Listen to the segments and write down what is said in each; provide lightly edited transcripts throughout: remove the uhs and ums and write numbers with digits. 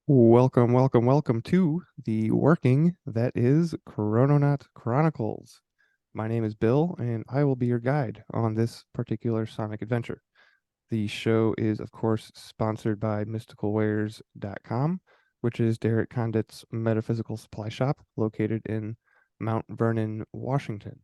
Welcome, welcome, welcome to the working that is Chrononaut Chronicles. My name is Bill, and I will be your guide on this particular Sonic adventure. The show is, of course, sponsored by mysticalwares.com, which is Derek Condit's metaphysical supply shop located in Mount Vernon, Washington.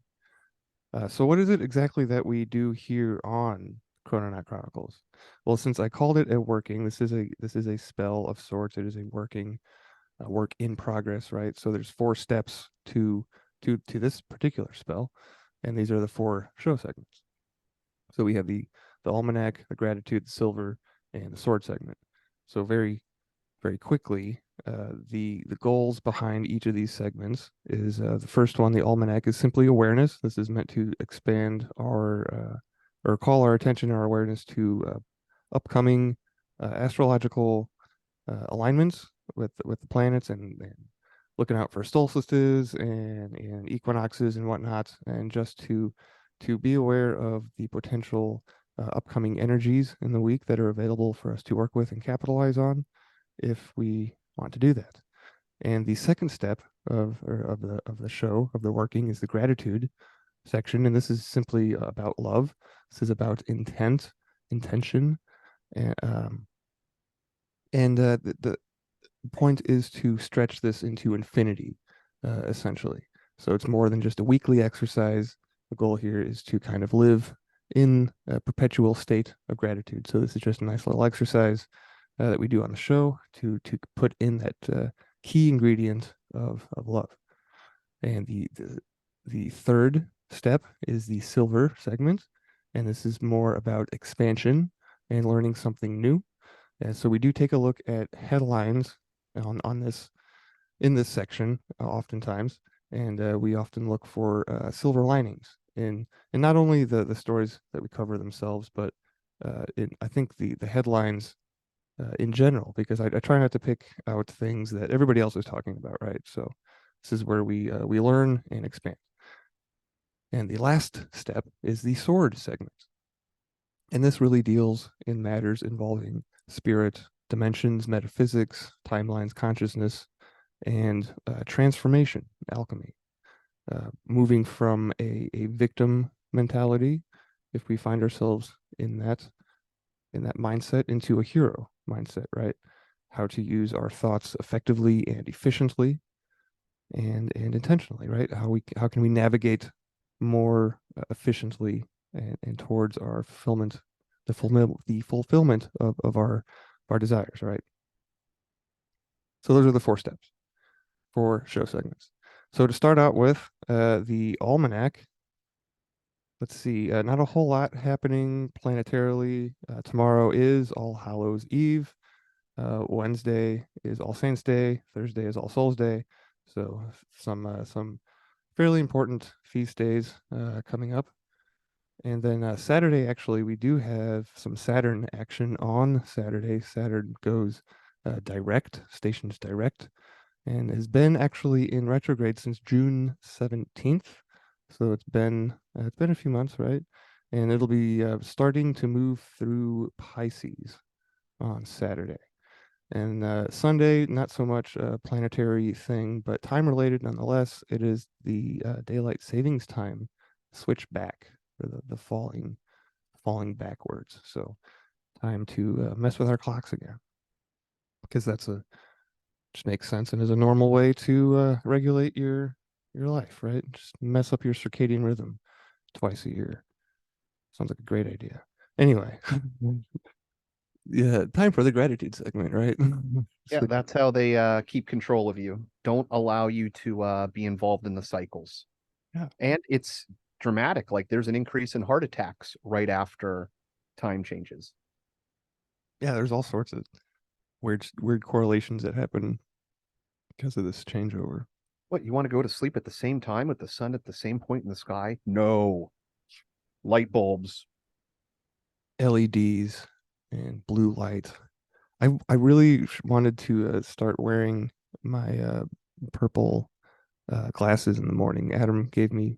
So what is it exactly that we do here on Chrononaut Chronicles? Well, since I called it a working, this is a spell of sorts. It is a work in progress, right? So there's four steps to this particular spell, and these are the four show segments. So we have the almanac, the gratitude, the silver, and the sword segment. So very quickly, the goals behind each of these segments is the first one, the almanac, is simply awareness. This is meant to expand our or call our attention, our awareness to upcoming astrological alignments with the planets and looking out for solstices and equinoxes and whatnot, and just to be aware of the potential upcoming energies in the week that are available for us to work with and capitalize on if we want to do that. And the second step of the show of the working is the gratitude section, and this is simply about love. This is about intention, and the point is to stretch this into infinity, essentially. So it's more than just a weekly exercise. The goal here is to kind of live in a perpetual state of gratitude. So this is just a nice little exercise that we do on the show to put in that key ingredient of love. And the third step is the silver segment, and this is more about expansion and learning something new. And so we do take a look at headlines on this in this section oftentimes, and we often look for silver linings in not only the stories that we cover themselves, but I think the headlines in general, because I try not to pick out things that everybody else is talking about, right? So this is where we learn and expand. And the last step is the sword segment. And this really deals in matters involving spirit, dimensions, metaphysics, timelines, consciousness, and transformation, alchemy. Moving from a victim mentality, if we find ourselves in that mindset, into a hero mindset, right? How to use our thoughts effectively and efficiently and intentionally, right? How can we navigate more efficiently and towards our fulfillment, the fulfillment of our desires, right? So those are the four steps for show segments. So to start out with the almanac, let's see, not a whole lot happening planetarily. Tomorrow is All Hallows Eve. Wednesday is All Saints Day. Thursday is All Souls Day. So some fairly important feast days coming up. And then Saturday, actually, we do have some Saturn action on Saturday. Saturn goes stations direct, and has been actually in retrograde since June 17th. So it's been a few months, right? And it'll be starting to move through Pisces on Saturday. And Sunday, not so much a planetary thing, but time related nonetheless. It is the daylight savings time switch back, or the falling backwards. So time to mess with our clocks again, because that's a just makes sense and is a normal way to regulate your life, right? Just mess up your circadian rhythm twice a year. Sounds like a great idea. Anyway, yeah, time for the gratitude segment, right? Yeah, Switch. that's how they keep control of you. Don't allow you to be involved in the cycles. Yeah, And it's dramatic. Like there's an increase in heart attacks right after time changes. yeah. There's all sorts of weird correlations that happen because of this changeover. What, you want to go to sleep at the same time with the sun at the same point in the sky? No. Light bulbs. LEDs and blue light. I really wanted to start wearing my purple glasses in the morning. Adam gave me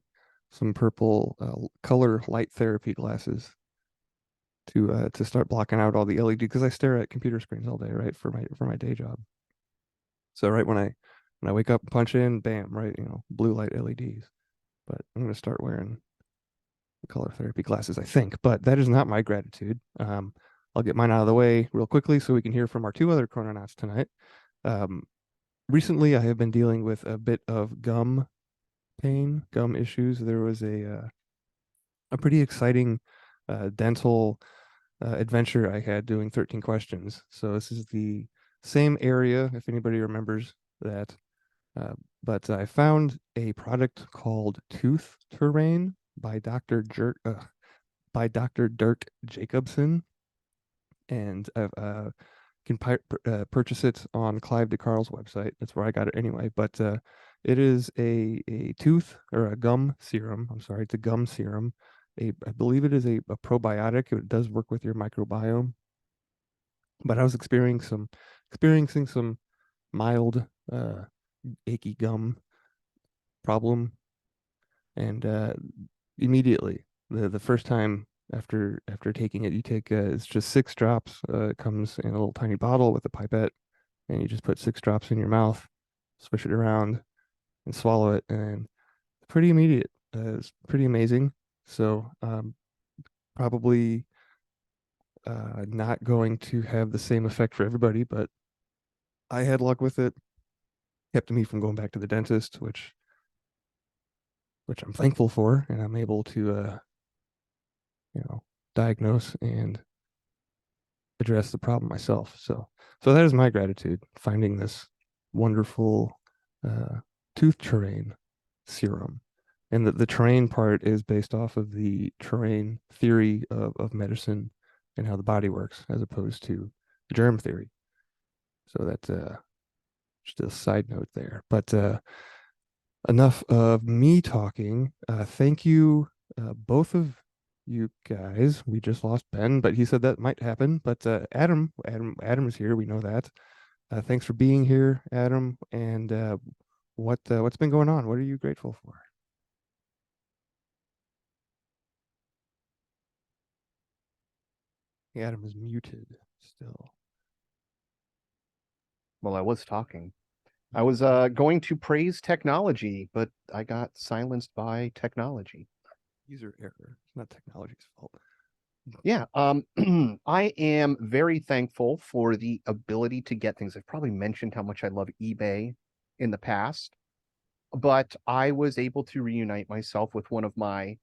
some purple color light therapy glasses to start blocking out all the LED, because I stare at computer screens all day, right, for my day job. So right when I wake up and punch in, bam, right, blue light LEDs. But I'm gonna start wearing color therapy glasses, I think. But that is not my gratitude. I'll get mine out of the way real quickly so we can hear from our two other chrononauts tonight. Um, Recently, I have been dealing with a bit of gum pain, gum issues. There was a pretty exciting dental adventure I had doing 13 questions. So this is the same area, if anybody remembers that. Uh, but I found a product called Tooth Terrain by Dr. Dirk Jacobson, and I've can purchase it on Clive DeCarle's website. That's where I got it anyway. But it is a tooth or a gum serum. I'm sorry, it's a gum serum. I believe it is a probiotic. It does work with your microbiome. But I was experiencing some mild achy gum problem, and immediately the first time after taking it, you take it's just 6 drops. It comes in a little tiny bottle with a pipette, and you just put 6 drops in your mouth, swish it around, and swallow it, and pretty immediate. It's pretty amazing. So probably not going to have the same effect for everybody, but I had luck with it. Kept me from going back to the dentist, which I'm thankful for, and I'm able to you know diagnose and address the problem myself. So that is my gratitude, finding this wonderful uh, tooth terrain serum. And the terrain part is based off of the terrain theory of medicine and how the body works, as opposed to germ theory. So that's just a side note there. But enough of me talking. Thank you, both of you guys. We just lost Ben, but he said that might happen. But Adam is here. We know that. Thanks for being here, Adam. And what's been going on? What are you grateful for? Adam is muted still. Well, I was talking. I was going to praise technology, but I got silenced by technology. User error. It's not technology's fault. Yeah, I am very thankful for the ability to get things. I've probably mentioned how much I love eBay in the past, but I was able to reunite myself with one of my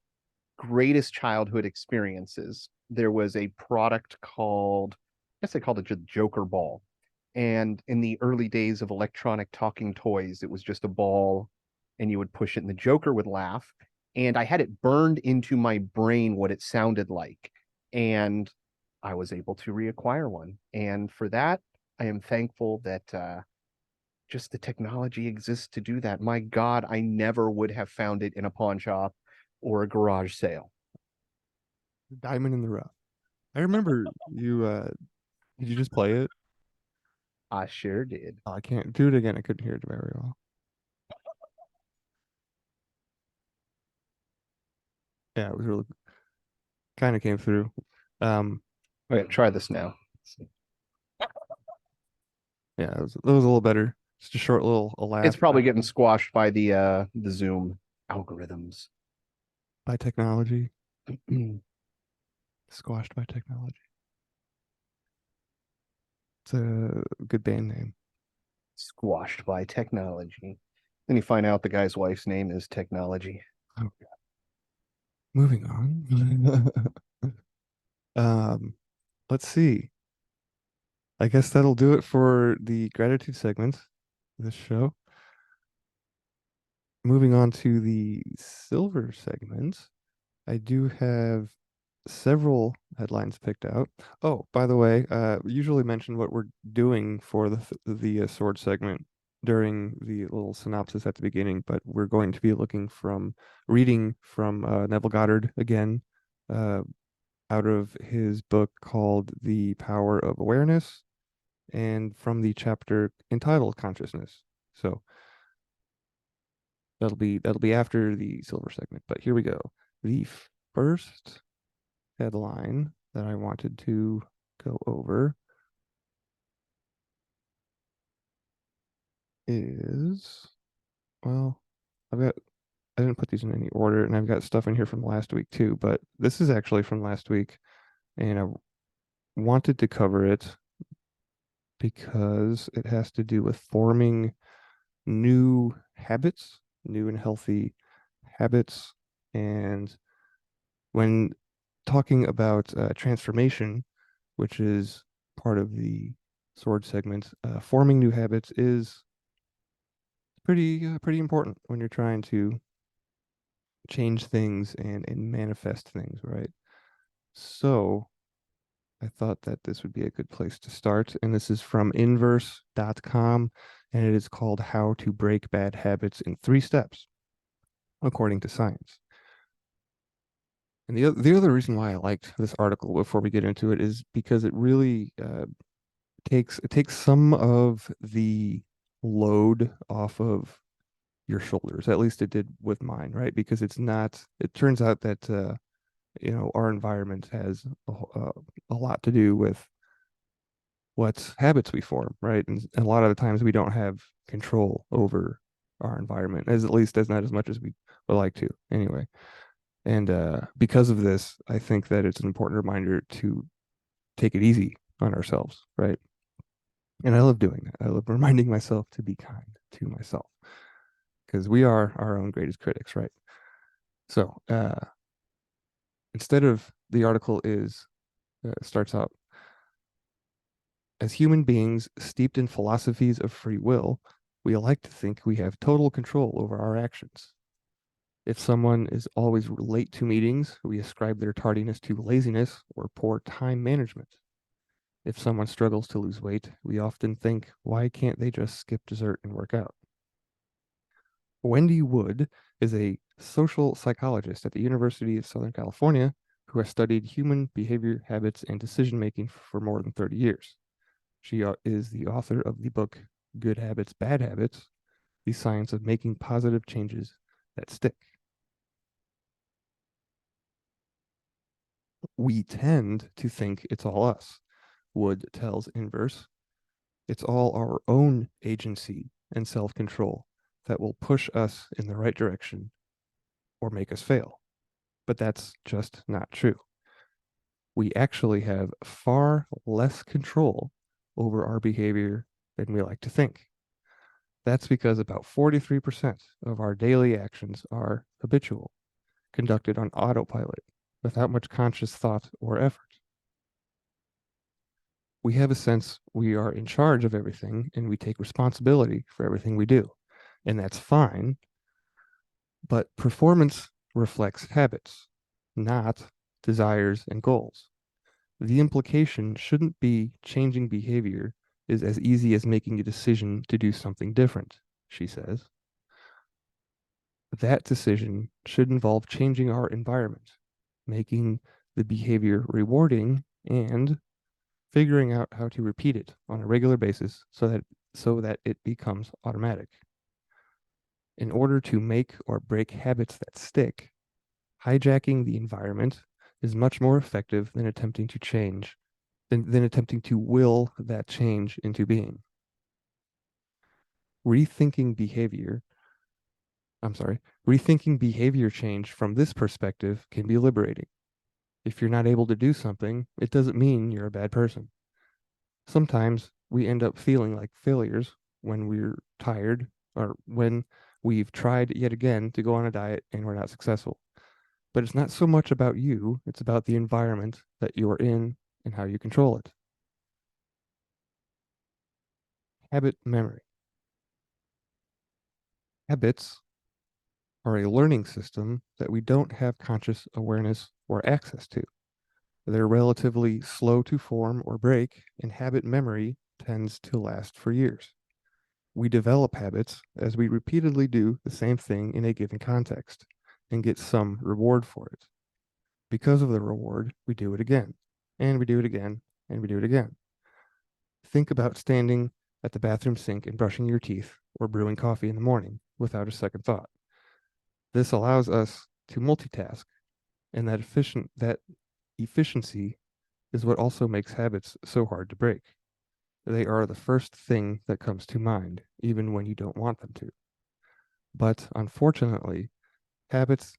greatest childhood experiences. There was a product called, I guess they called it the Joker Ball. And in the early days of electronic talking toys, it was just a ball and you would push it and the Joker would laugh. And I had it burned into my brain what it sounded like. And I was able to reacquire one. And for that, I am thankful that just the technology exists to do that. My God, I never would have found it in a pawn shop or a garage sale. Diamond in the rough. I remember you. Did you just play it? I sure did. Oh, I can't do it again. I couldn't hear it very well. Yeah, it was really kind of came through. Um, Okay, try this now. yeah, it was a little better. Just a short little a It's laugh probably getting squashed by the Zoom algorithms. by technology, squashed by technology. It's a good band name. Squashed by technology. Then you find out the guy's wife's name is Technology. Oh, moving on. um, let's see. I guess that'll do it for the gratitude segment of this show. Moving on to the silver segment, I do have several headlines picked out. Oh, by the way, we usually mention what we're doing for the sword segment during the little synopsis at the beginning, but we're going to be reading from Neville Goddard again, uh, out of his book called The Power of Awareness, and from the chapter entitled Consciousness. So that'll be after the silver segment. But here we go. The first headline that I wanted to go over is, well, I've got, I didn't put these in any order, and I've got stuff in here from last week too, but this is actually from last week, and I wanted to cover it because it has to do with forming new habits, new and healthy habits. And when talking about transformation, which is part of the sword segment, forming new habits is pretty important when you're trying to change things and manifest things, right? So I thought that this would be a good place to start. And this is from inverse.com, and it is called How to Break Bad Habits in 3 Steps, according to science. And the other reason why I liked this article before we get into it is because it really takes some of the load off of your shoulders. At least it did with mine, right? Because it's not. It turns out that our environment has a lot to do with what habits we form, right? And a lot of the times we don't have control over our environment, as at least as not as much as we would like to, anyway. And because of this, I think that it's an important reminder to take it easy on ourselves, right? And I love doing that. I love reminding myself to be kind to myself because we are our own greatest critics, right? So instead of the article is starts out as human beings steeped in philosophies of free will, we like to think we have total control over our actions. If someone is always late to meetings, we ascribe their tardiness to laziness or poor time management. If someone struggles to lose weight, we often think, why can't they just skip dessert and work out? Wendy Wood is a social psychologist at the University of Southern California who has studied human behavior, habits, and decision making for more than 30 years. She is the author of the book Good Habits, Bad Habits: The Science of Making Positive Changes That Stick. We tend to think it's all us, Wood tells Inverse. It's all our own agency and self control that will push us in the right direction or make us fail. But that's just not true. We actually have far less control over our behavior than we like to think. That's because about 43% of our daily actions are habitual, conducted on autopilot, without much conscious thought or effort. We have a sense we are in charge of everything and we take responsibility for everything we do. And that's fine, but performance reflects habits, not desires and goals. The implication shouldn't be changing behavior is as easy as making a decision to do something different, she says. That decision should involve changing our environment, making the behavior rewarding, and figuring out how to repeat it on a regular basis so that it becomes automatic. In order to make or break habits that stick, hijacking the environment is much more effective than attempting to change, than attempting to will that change into being. Rethinking behavior, rethinking behavior change from this perspective can be liberating. If you're not able to do something, it doesn't mean you're a bad person. Sometimes we end up feeling like failures when we're tired or when we've tried yet again to go on a diet and we're not successful. But it's not so much about you, it's about the environment that you're in and how you control it. Habit memory. Habits are a learning system that we don't have conscious awareness or access to. They're relatively slow to form or break, and habit memory tends to last for years. We develop habits as we repeatedly do the same thing in a given context and get some reward for it. Because of the reward, we do it again, and we do it again, and we do it again. Think about standing at the bathroom sink and brushing your teeth or brewing coffee in the morning without a second thought. This allows us to multitask, and that efficiency is what also makes habits so hard to break. They are the first thing that comes to mind, even when you don't want them to. But unfortunately, habits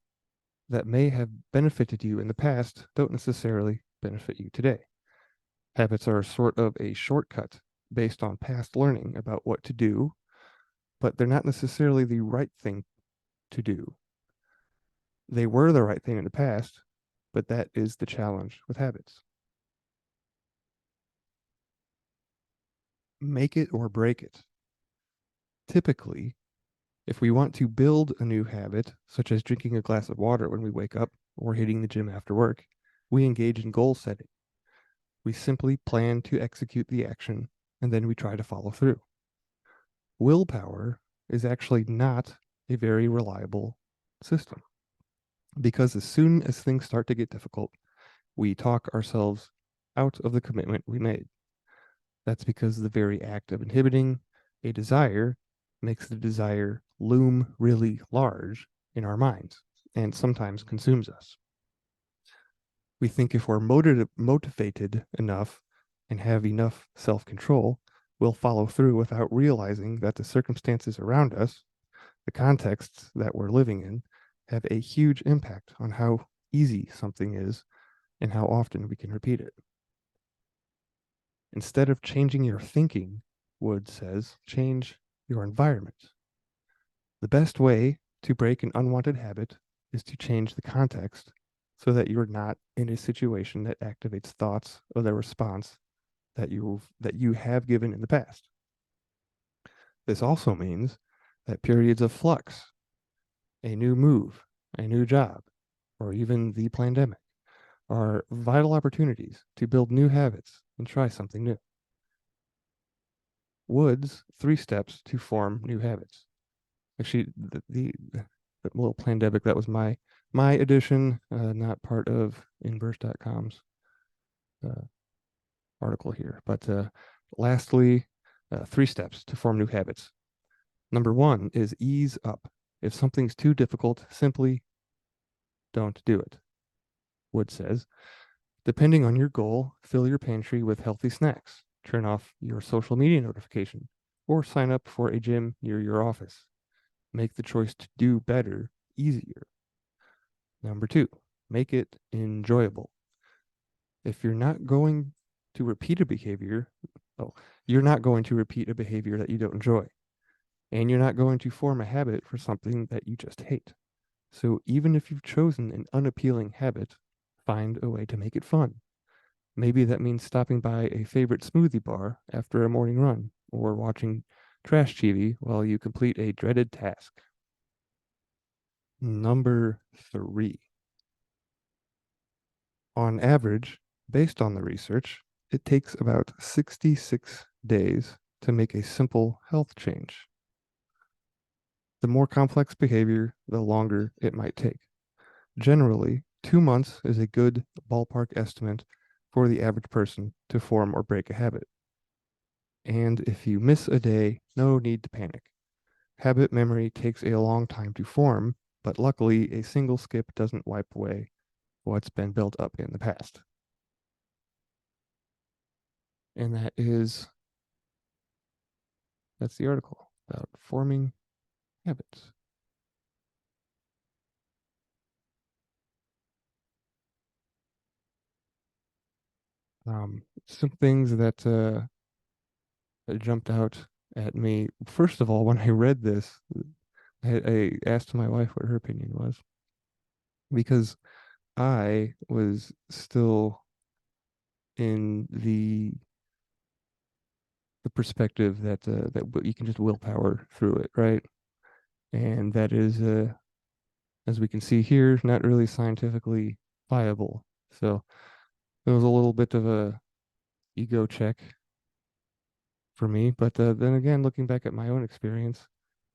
that may have benefited you in the past don't necessarily benefit you today. Habits are sort of a shortcut based on past learning about what to do, but they're not necessarily the right thing to do. They were the right thing in the past, but that is the challenge with habits. Make it or break it. Typically, if we want to build a new habit, such as drinking a glass of water when we wake up or hitting the gym after work, we engage in goal setting. We simply plan to execute the action and then we try to follow through. Willpower is actually not a very reliable system because as soon as things start to get difficult, we talk ourselves out of the commitment we made. That's because the very act of inhibiting a desire makes the desire loom really large in our minds and sometimes consumes us. We think if we're motivated enough and have enough self control, we'll follow through without realizing that the circumstances around us, the contexts that we're living in, have a huge impact on how easy something is and how often we can repeat it. Instead of changing your thinking, Wood says, change your environment. The best way to break an unwanted habit is to change the context so that you're not in a situation that activates thoughts or the response that you have given in the past. This also means that periods of flux, a new move, a new job, or even the pandemic are vital opportunities to build new habits and try something new. Wood's 3 steps to form new habits. Actually, the little pandemic, that was my edition, not part of inverse.com's article here. But lastly, 3 steps to form new habits. Number 1 is ease up. If something's too difficult, simply don't do it. Wood says, depending on your goal, fill your pantry with healthy snacks, turn off your social media notification, or sign up for a gym near your office. Make the choice to do better easier. Number 2, make it enjoyable. If you're not going to repeat a behavior, you're not going to repeat a behavior that you don't enjoy. And you're not going to form a habit for something that you just hate. So even if you've chosen an unappealing habit, find a way to make it fun. Maybe that means stopping by a favorite smoothie bar after a morning run, or watching trash TV while you complete a dreaded task. Number 3. On average, based on the research, it takes about 66 days to make a simple health change. The more complex behavior, the longer it might take. Generally, 2 months is a good ballpark estimate for the average person to form or break a habit. And if you miss a day, no need to panic. Habit memory takes a long time to form, but luckily a single skip doesn't wipe away what's been built up in the past. And that's the article about forming habits. Some things that jumped out at me. First of all, when I read this, I asked my wife what her opinion was because I was still in the perspective that you can just willpower through it, right? And that is, as we can see here, not really scientifically viable. So it was a little bit of a ego check for me. But then again, looking back at my own experience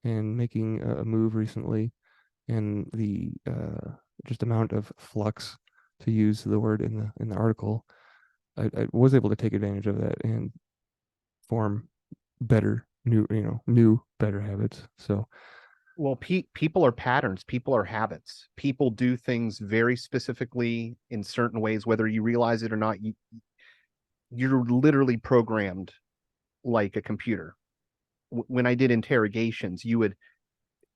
and making a move recently, and the just amount of flux, to use the word in the article, I was able to take advantage of that and form better new better habits. So Well, people are patterns, people are habits. People do things very specifically in certain ways, whether you realize it or not. You're literally programmed like a computer. When I did interrogations, you would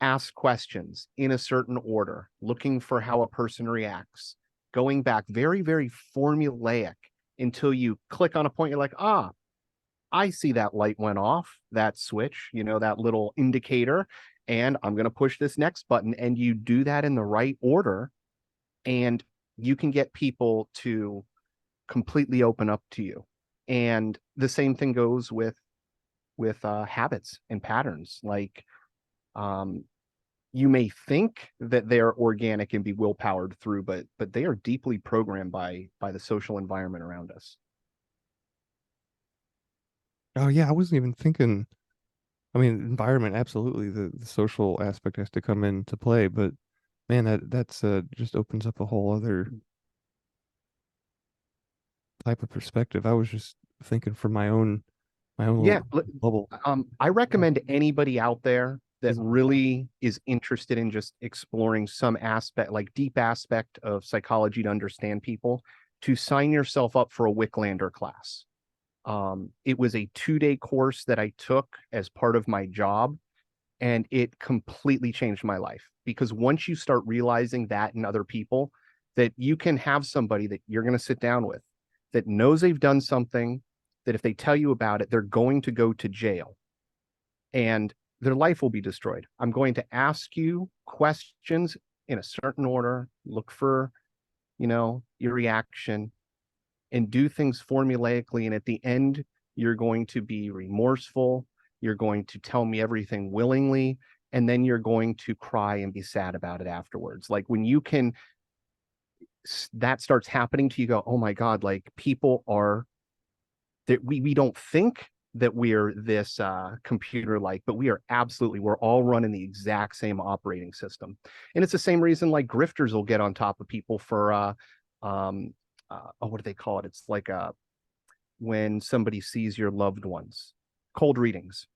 ask questions in a certain order, looking for how a person reacts, going back very, very formulaic until you click on a point. You're like, ah, I see that light went off, that switch, that little indicator, and I'm going to push this next button. And you do that in the right order, and you can get people to completely open up to you. And the same thing goes with habits and patterns. Like, um, you may think that they're organic and be willpowered through, but they are deeply programmed by the social environment around us. Oh yeah, I wasn't even thinking. I mean, environment, absolutely. The social aspect has to come into play, but man, that's just opens up a whole other type of perspective. I was just thinking from my own Yeah, little bubble. I recommend anybody out there that Is really is interested in just exploring some aspect, like deep aspect of psychology to understand people, to sign yourself up for a Wicklander class. It was a 2-day course that I took as part of my job, and it completely changed my life. Because once you start realizing that in other people, that you can have somebody that you're going to sit down with that knows they've done something, that if they tell you about it, they're going to go to jail and their life will be destroyed. I'm going to ask you questions in a certain order, look for, your reaction, and do things formulaically. And at the end, you're going to be remorseful. You're going to tell me everything willingly. And then you're going to cry and be sad about it afterwards. Like when you can, that starts happening to you, go, oh my God, like people are that we don't think that we're this computer like, but we are absolutely, we're all running the exact same operating system. And it's the same reason like grifters will get on top of people for what do they call it? It's like when somebody sees your loved ones, cold readings,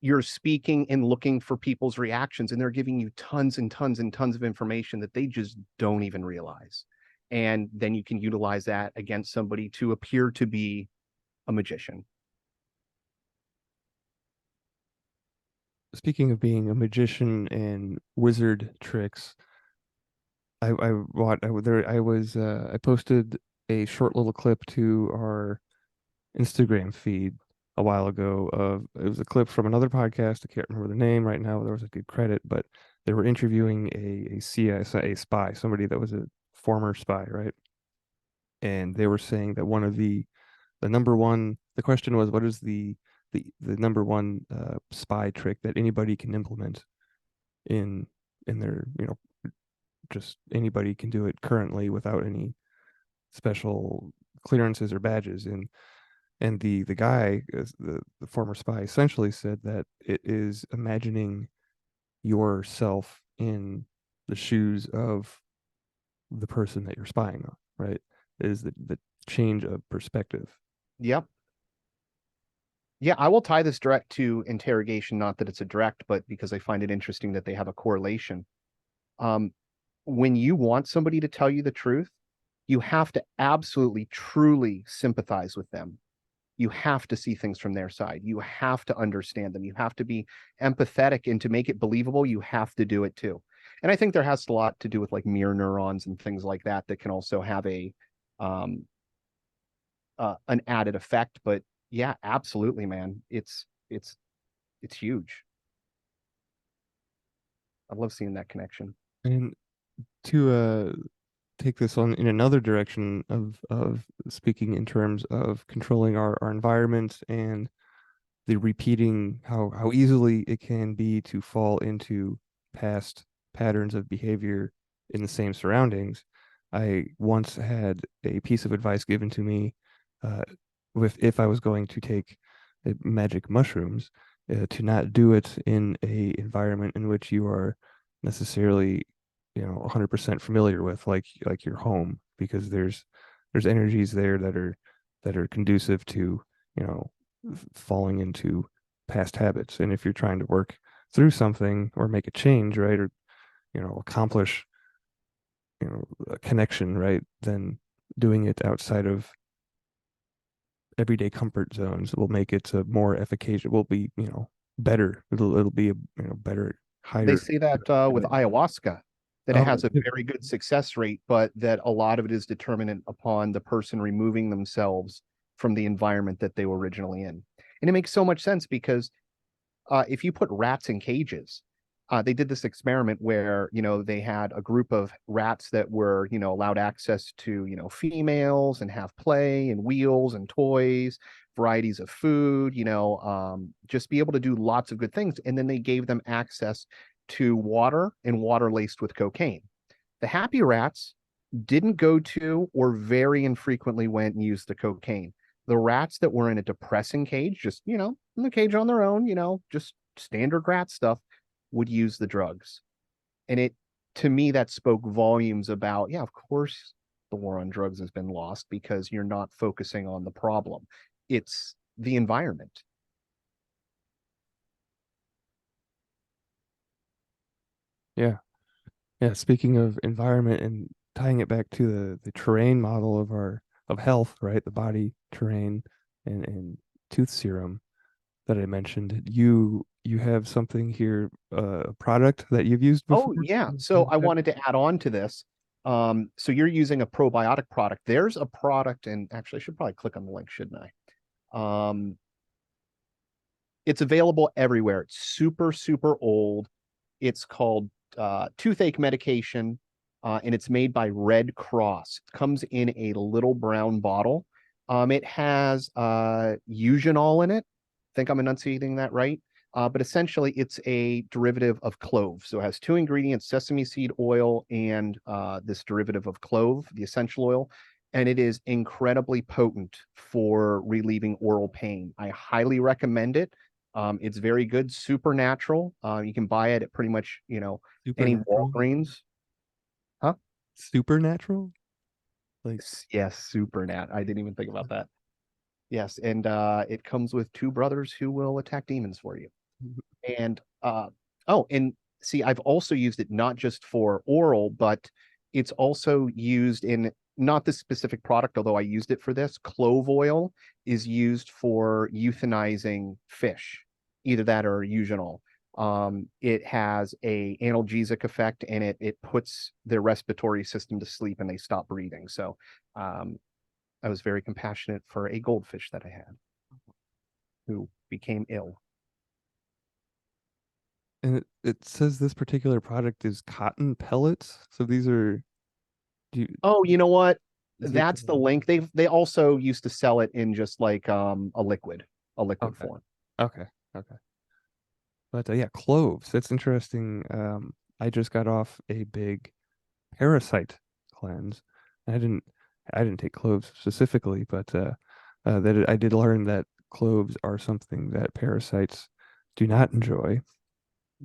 you're speaking and looking for people's reactions, and they're giving you tons and tons and tons of information that they just don't even realize. And then you can utilize that against somebody to appear to be a magician. Speaking of being a magician and wizard tricks, I what I there I was I posted a short little clip to our Instagram feed a while ago of it was a clip from another podcast. I can't remember the name right now. There was a good credit, but they were interviewing a CSA spy, somebody that was a former spy, right? And they were saying that one of the number one the question was what is the number one spy trick that anybody can implement in their just anybody can do it currently without any special clearances or badges and the guy the former spy essentially said that it is imagining yourself in the shoes of the person that you're spying on, right? It is the change of perspective. Yep. Yeah, I will tie this direct to interrogation, not that it's a direct, but because I find it interesting that they have a correlation. Um, when you want somebody to tell you the truth, you have to absolutely, truly sympathize with them. You have to see things from their side. You have to understand them. You have to be empathetic, and to make it believable, you have to do it too. And I think there has a lot to do with like mirror neurons and things like that that can also have um, an added effect. But yeah, absolutely, man. It's huge. I love seeing that connection. And to take this on in another direction of speaking in terms of controlling our environment and the repeating how easily it can be to fall into past patterns of behavior in the same surroundings. I once had a piece of advice given to me uh, with if I was going to take magic mushrooms, to not do it in a environment in which you are necessarily 100% familiar with, like your home, because there's energies there that are conducive to you know falling into past habits. And if you're trying to work through something or make a change, right, or accomplish a connection, right, then doing it outside of everyday comfort zones will make it a more efficacious, will be, better. It'll be a, better, They higher. say that with ayahuasca, that it Oh, has a very good success rate, but that a lot of it is determinant upon the person removing themselves from the environment that they were originally in. And it makes so much sense because if you put rats in cages, they did this experiment where, they had a group of rats that were, allowed access to, females and have play and wheels and toys, varieties of food, just be able to do lots of good things. And then they gave them access to water and water laced with cocaine. The happy rats didn't go to or very infrequently went and used the cocaine. The rats that were in a depressing cage, just, in the cage on their own, just standard rat stuff, would use the drugs. And to me, that spoke volumes about, yeah, of course, the war on drugs has been lost because you're not focusing on the problem. It's the environment. yeah. Yeah. Speaking of environment and tying it back to the terrain model of health, right? The body terrain and tooth serum that I mentioned. You have something here, a product that you've used Oh, before? yeah. So I wanted to add on to this. So you're using a probiotic product. There's a product, and actually, I should probably click on the link, shouldn't I? It's available everywhere. It's super, super old. It's called toothache medication, and it's made by Red Cross. It comes in a little brown bottle. It has eugenol in it. I think I'm enunciating that right. But essentially, it's a derivative of clove. So it has two ingredients: sesame seed oil and this derivative of clove, the essential oil. And it is incredibly potent for relieving oral pain. I highly recommend it. It's very good, supernatural. You can buy it at pretty much, any Supernatural? Walgreens. Huh? Supernatural? Like, Yes, supernat. I didn't even think about that. Yes, and it comes with two brothers who will attack demons for you. And oh, and see, I've also used it not just for oral, but it's also used in not this specific product, although I used it for this. Clove oil is used for euthanizing fish, either that or eugenol. It has a analgesic effect and it puts their respiratory system to sleep and they stop breathing. So I was very compassionate for a goldfish that I had who became ill. and it says this particular product is cotton pellets. So these are, do you, Oh, you know what? is it, That's the link. They also used to sell it in just like a liquid okay, form. okay, okay. But yeah, cloves. That's interesting. I just got off a big parasite cleanse. I didn't, I didn't take cloves specifically, but I did learn that cloves are something that parasites do not enjoy.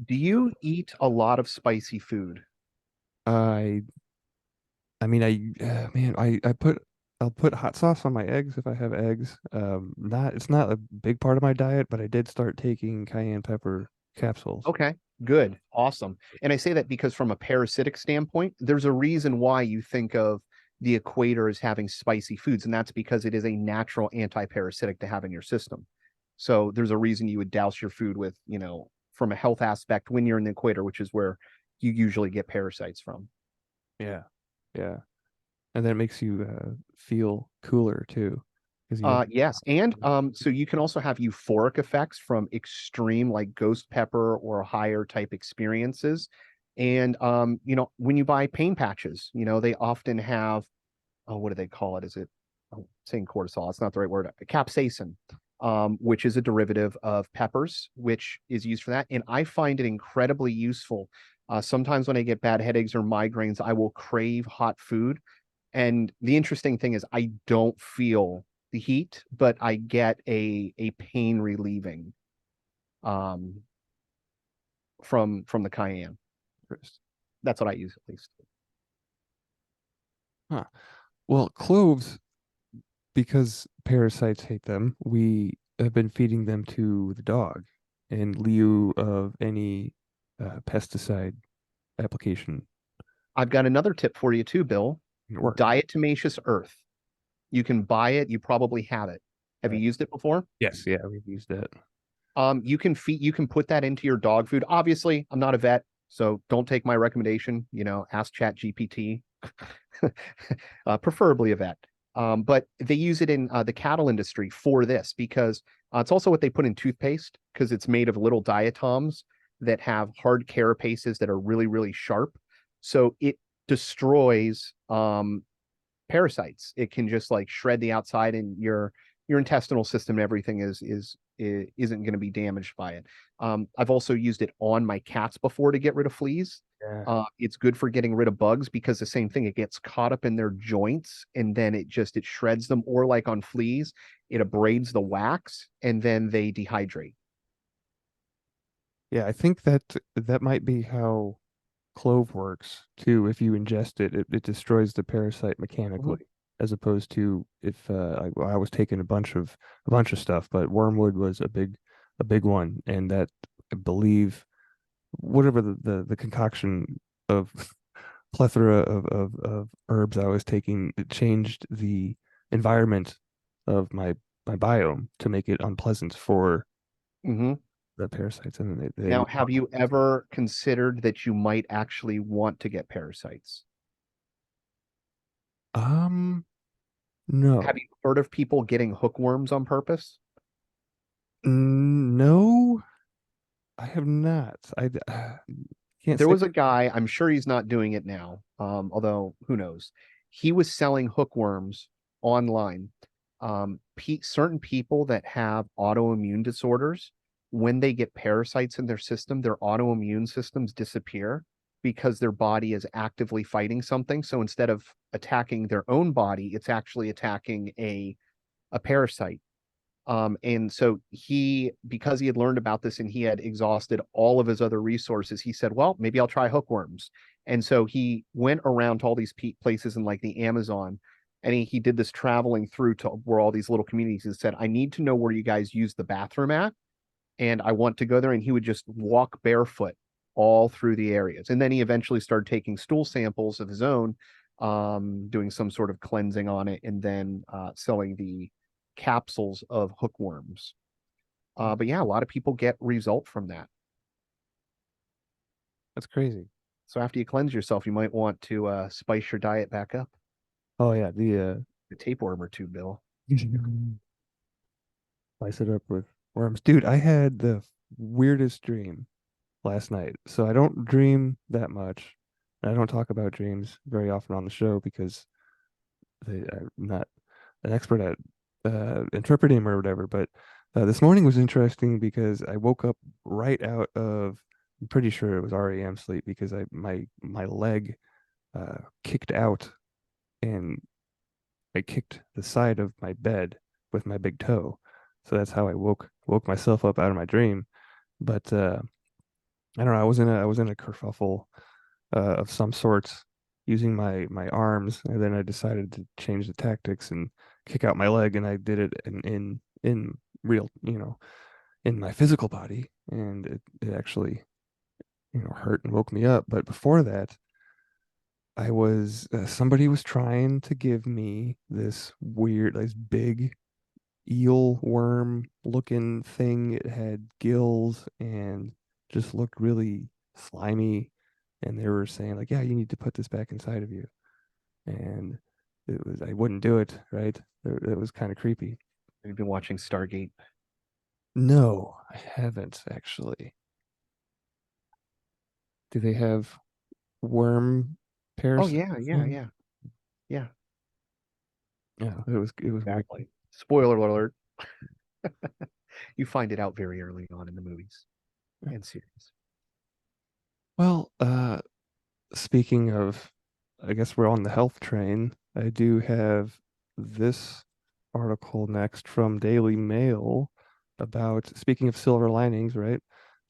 Do you eat a lot of spicy food? I I mean, man, I'll put hot sauce on my eggs if I have eggs. It's not a big part of my diet, but I did start taking cayenne pepper capsules. Okay, good, awesome. And I say that because from a parasitic standpoint, there's a reason why you think of the equator as having spicy foods, and that's because it is a natural anti-parasitic to have in your system. So there's a reason you would douse your food with, from a health aspect when you're in the equator, which is where you usually get parasites from. Yeah, yeah, and that makes you feel cooler too, because you don't. Yes, and so you can also have euphoric effects from extreme like ghost pepper or higher type experiences. And when you buy pain patches, they often have, oh, what do they call it? Is it, I'm saying cortisol? It's not the right word. Capsaicin, which is a derivative of peppers, which is used for that. And I find it incredibly useful. Sometimes when I get bad headaches or migraines, I will crave hot food. And the interesting thing is I don't feel the heat, but I get a pain relieving um from the cayenne. Interest. That's what I use at least. Huh. Well, cloves, because parasites hate them, we have been feeding them to the dog in lieu of any pesticide application. I've got another tip for you too, Bill. Didn't work. Diatomaceous earth. You can buy it, you probably have it. Have you Right. used it before? Yes, yeah, we've used that. You can put that into your dog food. Obviously, I'm not a vet, so don't take my recommendation. Ask Chat GPT, preferably a vet. But they use it in the cattle industry for this because it's also what they put in toothpaste because it's made of little diatoms that have hard carapaces that are really, really sharp. So it destroys parasites. It can just like shred the outside, and your intestinal system and everything isn't going to be damaged by it. I've also used it on my cats before to get rid of fleas. Yeah. It's good for getting rid of bugs because the same thing, it gets caught up in their joints and then it shreds them, or like on fleas, it abrades the wax and then they dehydrate. Yeah, I think that might be how clove works too. If you ingest it, it destroys the parasite Mhm. mechanically, as opposed to if I was taking a bunch of stuff, but wormwood was a big one, and that I believe whatever the concoction of plethora of herbs I was taking, it changed the environment of my biome to make it unpleasant for Mhm. the parasites, and they Now, have you ever considered that you might actually want to get parasites? um Have no. you heard of people getting hookworms on purpose? No, I have not. I can't There say. was a guy, I'm sure he's not doing it now, although who knows. He was selling hookworms online. Certain people that have autoimmune disorders, when they get parasites in their system, their autoimmune systems disappear because their body is actively fighting something. So instead of attacking their own body, it's actually attacking a parasite. And so because he had learned about this and he had exhausted all of his other resources, he said, well, maybe I'll try hookworms. And so he went around to all these places in like the Amazon, and he did this traveling through to where all these little communities and said, I need to know where you guys use the bathroom at. And I want to go there. And he would just walk barefoot all through the areas. And then he eventually started taking stool samples of his own, doing some sort of cleansing on it, and then selling the capsules of hookworms. But yeah, a lot of people get result from that. That's crazy. So after you cleanse yourself, you might want to spice your diet back up. Oh yeah, the A tapeworm or two, Bill. slice it up with worms. Dude, I had the weirdest dream last night. So I don't dream that much. I don't talk about dreams very often on the show because I'm not an expert at interpreting them or whatever. But this morning was interesting because I woke up right out of, I'm pretty sure it was REM sleep because my leg kicked out, and I kicked the side of my bed with my big toe. So that's how I woke myself up out of my dream. But I don't know. I was in a kerfuffle of some sorts using my arms, and then I decided to change the tactics and kick out my leg, and I did it in real, in my physical body, and it actually hurt and woke me up. But before that, I was somebody was trying to give me this big eel worm looking thing. It had gills and just looked really slimy. And they were saying, like, yeah, you need to put this back inside of you. And I wouldn't do it, right? It was kind of creepy. We've been watching Stargate. No, I haven't actually. Do they have worm Oh parasites yeah, yeah, in? yeah, yeah. Yeah, it was weird. Exactly. Spoiler alert. You find it out very early on in the movies and series. Well, speaking of, I guess we're on the health train. I do have this article next from Daily Mail about, speaking of silver linings, right?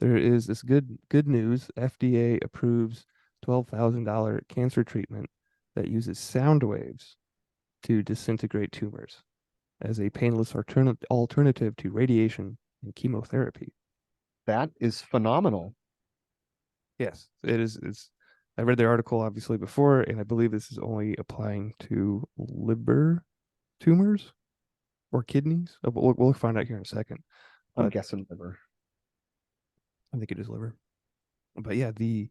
There is this good news. FDA approves $12,000 cancer treatment that uses sound waves to disintegrate tumors as a painless alternative to radiation and chemotherapy. That is phenomenal. Yes, it is. I read the article obviously before, and I believe this is only applying to liver tumors. or kidneys. We'll find out here in a second, I'm but guessing liver. I think it is liver. But yeah, the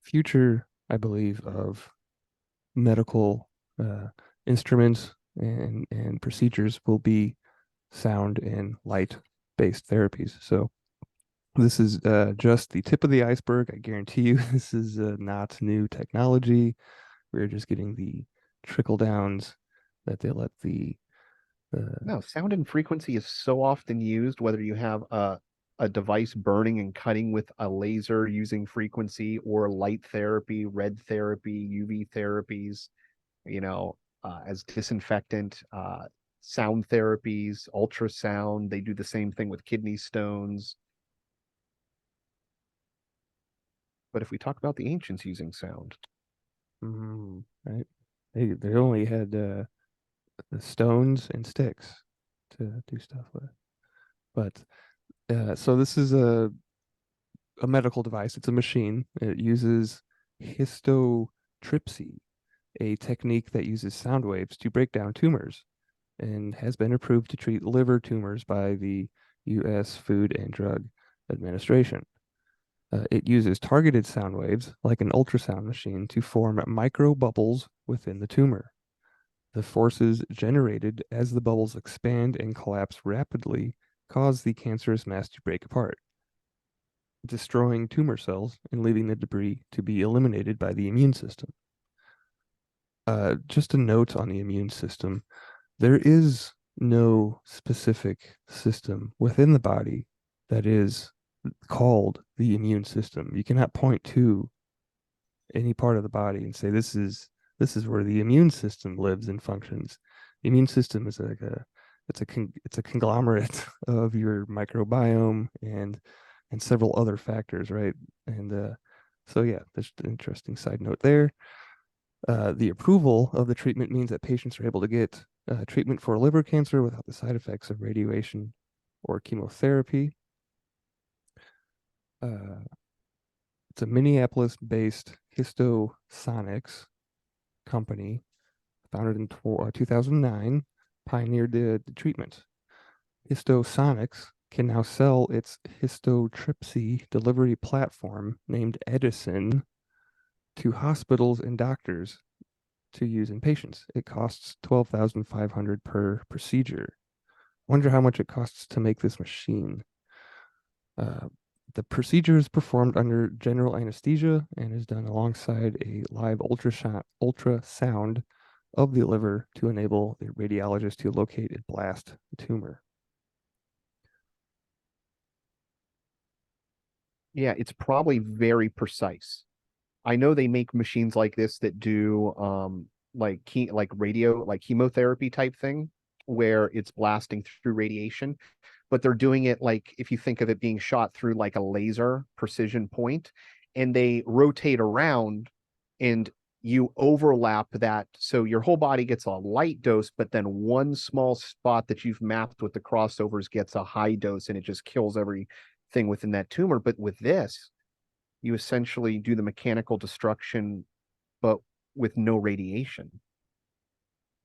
future, I believe, of medical instruments and procedures will be sound and light based therapies. So this is just the tip of the iceberg. I guarantee you, this is not new technology. We're just getting the trickle downs that they let the No, sound and frequency is so often used, whether you have a device burning and cutting with a laser using frequency or light therapy, red therapy, UV therapies, as disinfectant, sound therapies, ultrasound. They do the same thing with kidney stones. But if we talk about the ancients using sound, right. They only had the stones and sticks to do stuff with. But so this is a medical device. It's a machine. It uses histotripsy, a technique that uses sound waves to break down tumors and has been approved to treat liver tumors by the U.S. Food and Drug Administration. It uses targeted sound waves, like an ultrasound machine, to form micro bubbles within the tumor. The forces generated as the bubbles expand and collapse rapidly cause the cancerous mass to break apart, destroying tumor cells and leaving the debris to be eliminated by the immune system. Just a note on the immune system, there is no specific system within the body that is called the immune system. You cannot point to any part of the body and say this is where the immune system lives and functions. The immune system is like it's a conglomerate of your microbiome and several other factors, right? And so yeah, there's an interesting side note there. The approval of the treatment means that patients are able to get treatment for liver cancer without the side effects of radiation or chemotherapy. Uh, it's a Minneapolis-based histosonics company founded in 2009, pioneered the treatment. Histosonics can now sell its histotripsy delivery platform named Edison to hospitals and doctors to use in patients. It costs $12,500 per procedure. Wonder how much it costs to make this machine. Uh, the procedure is performed under general anesthesia and is done alongside a live ultrasound of the liver to enable the radiologist to locate and blast the tumor. yeah, it's probably very precise. I know they make machines like this that do like radio, like chemotherapy type thing, where it's blasting through radiation, but they're doing it like if you think of it being shot through like a laser precision point, and they rotate around and you overlap that so your whole body gets a light dose, but then one small spot that you've mapped with the crossovers gets a high dose and it just kills everything within that tumor. But with this, you essentially do the mechanical destruction, but with no radiation.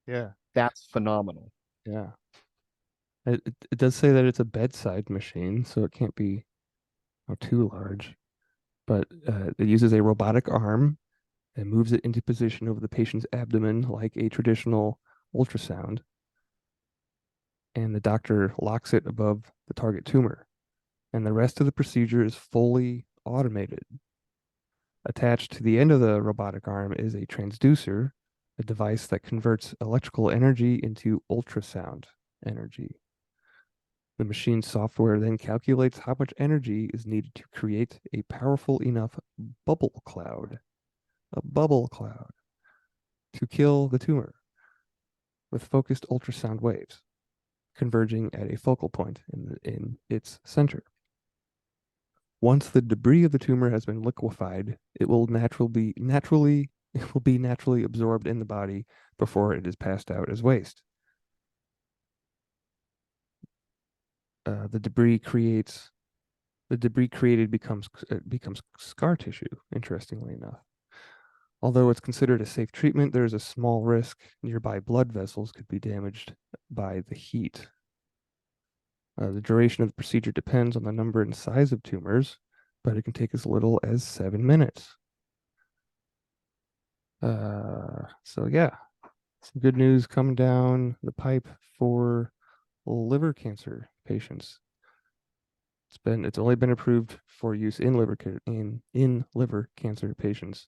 Yeah, That's phenomenal. yeah. It does say that it's a bedside machine, so it can't be too large. But it uses a robotic arm and moves it into position over the patient's abdomen like a traditional ultrasound. And the doctor locks it above the target tumor. And the rest of the procedure is fully automated. Attached to the end of the robotic arm is a transducer, a device that converts electrical energy into ultrasound energy. The machine's software then calculates how much energy is needed to create a powerful enough bubble cloud, a bubble cloud, to kill the tumor with focused ultrasound waves converging at a focal point in its center. Once the debris of the tumor has been liquefied, it will be naturally absorbed in the body before it is passed out as waste. The debris created becomes scar tissue, interestingly enough. Although it's considered a safe treatment, there is a small risk nearby blood vessels could be damaged by the heat. The duration of the procedure depends on the number and size of tumors, but it can take as little as 7 minutes. So yeah, some good news coming down the pipe for liver cancer patients. It's only been approved for use in liver cancer patients,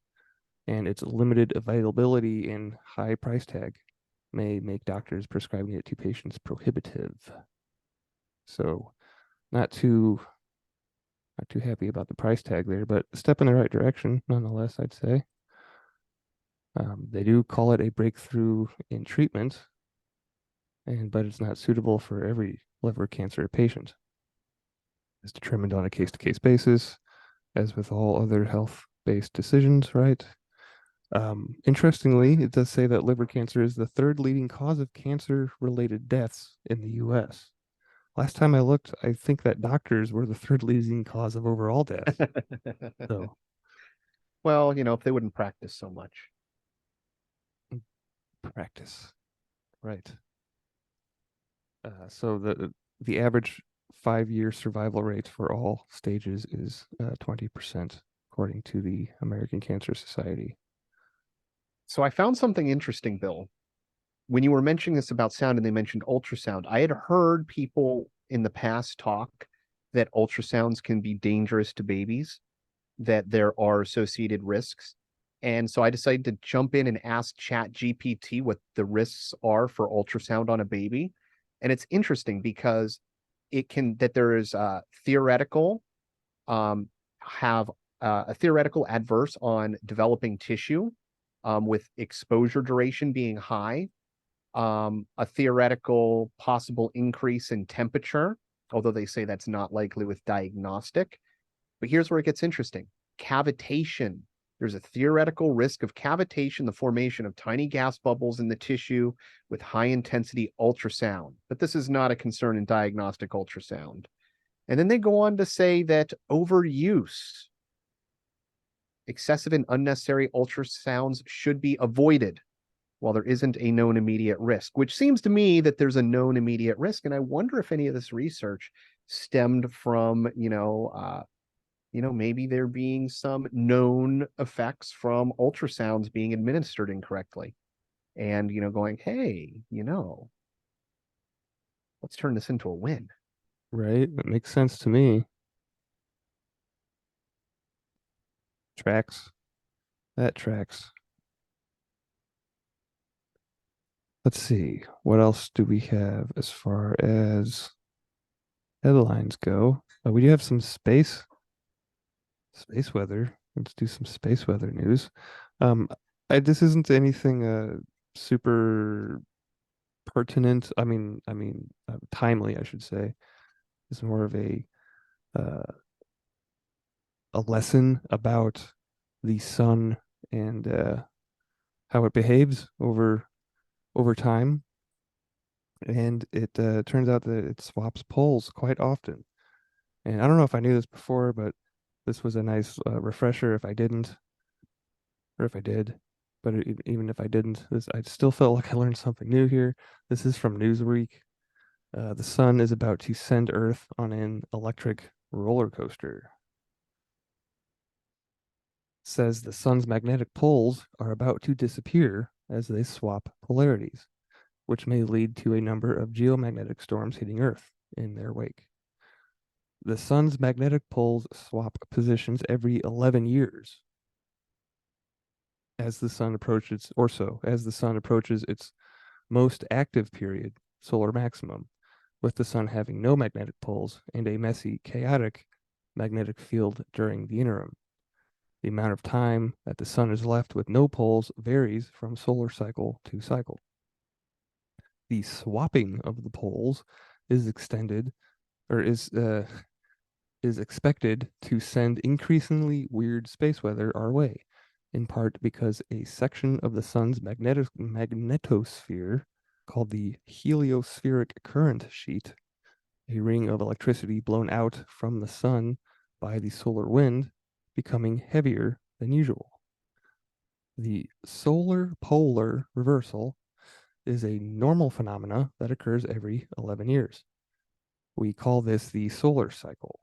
and its limited availability and high price tag may make doctors prescribing it to patients prohibitive. So not too happy about the price tag there, but a step in the right direction nonetheless, I'd say. They do call it a breakthrough in treatment, but it's not suitable for every liver cancer patient. It's determined on a case-to-case basis, as with all other health-based decisions, right? Interestingly, it does say that liver cancer is the third leading cause of cancer-related deaths in the U.S. Last time I looked, I think that doctors were the third leading cause of overall death. So Well, if they wouldn't practice so much. practice, right? So the average 5-year survival rate for all stages is 20%, according to the American Cancer Society. So I found something interesting, Bill. When you were mentioning this about sound and they mentioned ultrasound, I had heard people in the past talk that ultrasounds can be dangerous to babies, that there are associated risks. And so I decided to jump in and ask Chat GPT what the risks are for ultrasound on a baby. And it's interesting because there is theoretical, have a theoretical adverse on developing tissue, with exposure duration being high, a theoretical possible increase in temperature, although they say that's not likely with diagnostic. But here's where it gets interesting. Cavitation. There's a theoretical risk of cavitation, the formation of tiny gas bubbles in the tissue with high intensity ultrasound. But this is not a concern in diagnostic ultrasound. And then they go on to say that overuse, excessive and unnecessary ultrasounds should be avoided while there isn't a known immediate risk, which seems to me that there's a known immediate risk. And I wonder if any of this research stemmed from, maybe there being some known effects from ultrasounds being administered incorrectly. And, going, hey, let's turn this into a win. Right? That makes sense to me. Tracks. That tracks. Let's see. What else do we have as far as headlines go? We do have some space weather. Let's do some space weather news. Um, this isn't anything super pertinent. Timely, I should say. It's more of uh, a lesson about the sun and how it behaves over time. And it turns out that it swaps poles quite often. And I don't know if I knew this before, but this was a nice refresher if I didn't, or if I did. But even if I didn't, I still felt like I learned something new here. This is from Newsweek. The sun is about to send Earth on an electric roller coaster. Says the sun's magnetic poles are about to disappear as they swap polarities, which may lead to a number of geomagnetic storms hitting Earth in their wake. The sun's magnetic poles swap positions every 11 years as the sun approaches, its most active period, solar maximum, with the sun having no magnetic poles and a messy, chaotic magnetic field during the interim. The amount of time that the sun is left with no poles varies from solar cycle to cycle. The swapping of the poles is extended or is expected to send increasingly weird space weather our way, in part because a section of the sun's magnetosphere called the heliospheric current sheet, a ring of electricity blown out from the sun by the solar wind, becoming heavier than usual. The solar polar reversal is a normal phenomena that occurs every 11 years. We call this the solar cycle.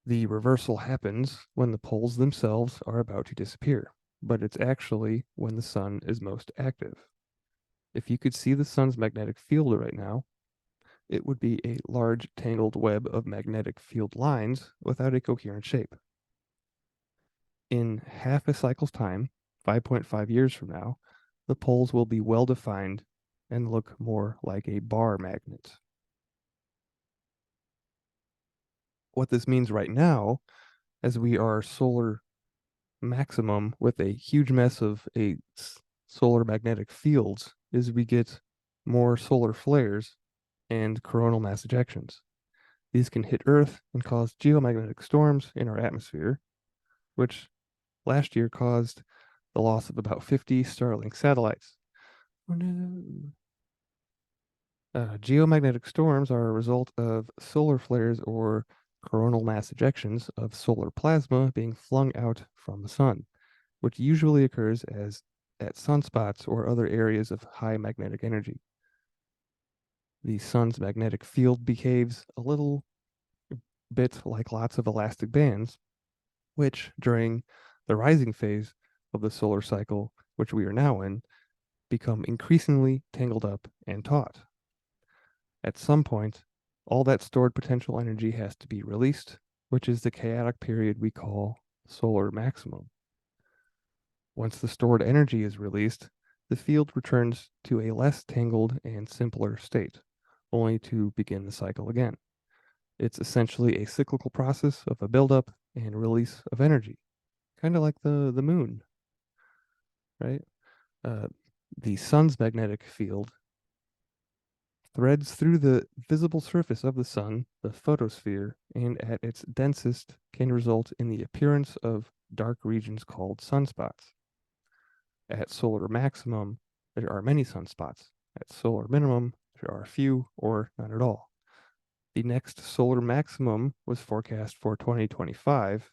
The reversal happens when the poles themselves are about to disappear, but it's actually when the sun is most active. If you could see the sun's magnetic field right now, it would be a large tangled web of magnetic field lines without a coherent shape. In half a cycle's time, 5.5 years from now, the poles will be well defined and look more like a bar magnet. What this means right now, as we are solar maximum with a huge mess of solar magnetic fields, is we get more solar flares and coronal mass ejections. These can hit Earth and cause geomagnetic storms in our atmosphere, which last year caused the loss of about 50 Starlink satellites. Oh no. Geomagnetic storms are a result of solar flares or coronal mass ejections of solar plasma being flung out from the sun, which usually occurs at sunspots or other areas of high magnetic energy. The sun's magnetic field behaves a little bit like lots of elastic bands, which during the rising phase of the solar cycle, which we are now in, become increasingly tangled up and taut. At some point, all that stored potential energy has to be released, which is the chaotic period we call solar maximum. Once the stored energy is released, the field returns to a less tangled and simpler state, only to begin the cycle again. It's essentially a cyclical process of a buildup and release of energy, kind of like the moon, right? Uh, the sun's magnetic field threads through the visible surface of the sun, the photosphere, and at its densest can result in the appearance of dark regions called sunspots. At solar maximum, there are many sunspots. At solar minimum, there are few or none at all. The next solar maximum was forecast for 2025,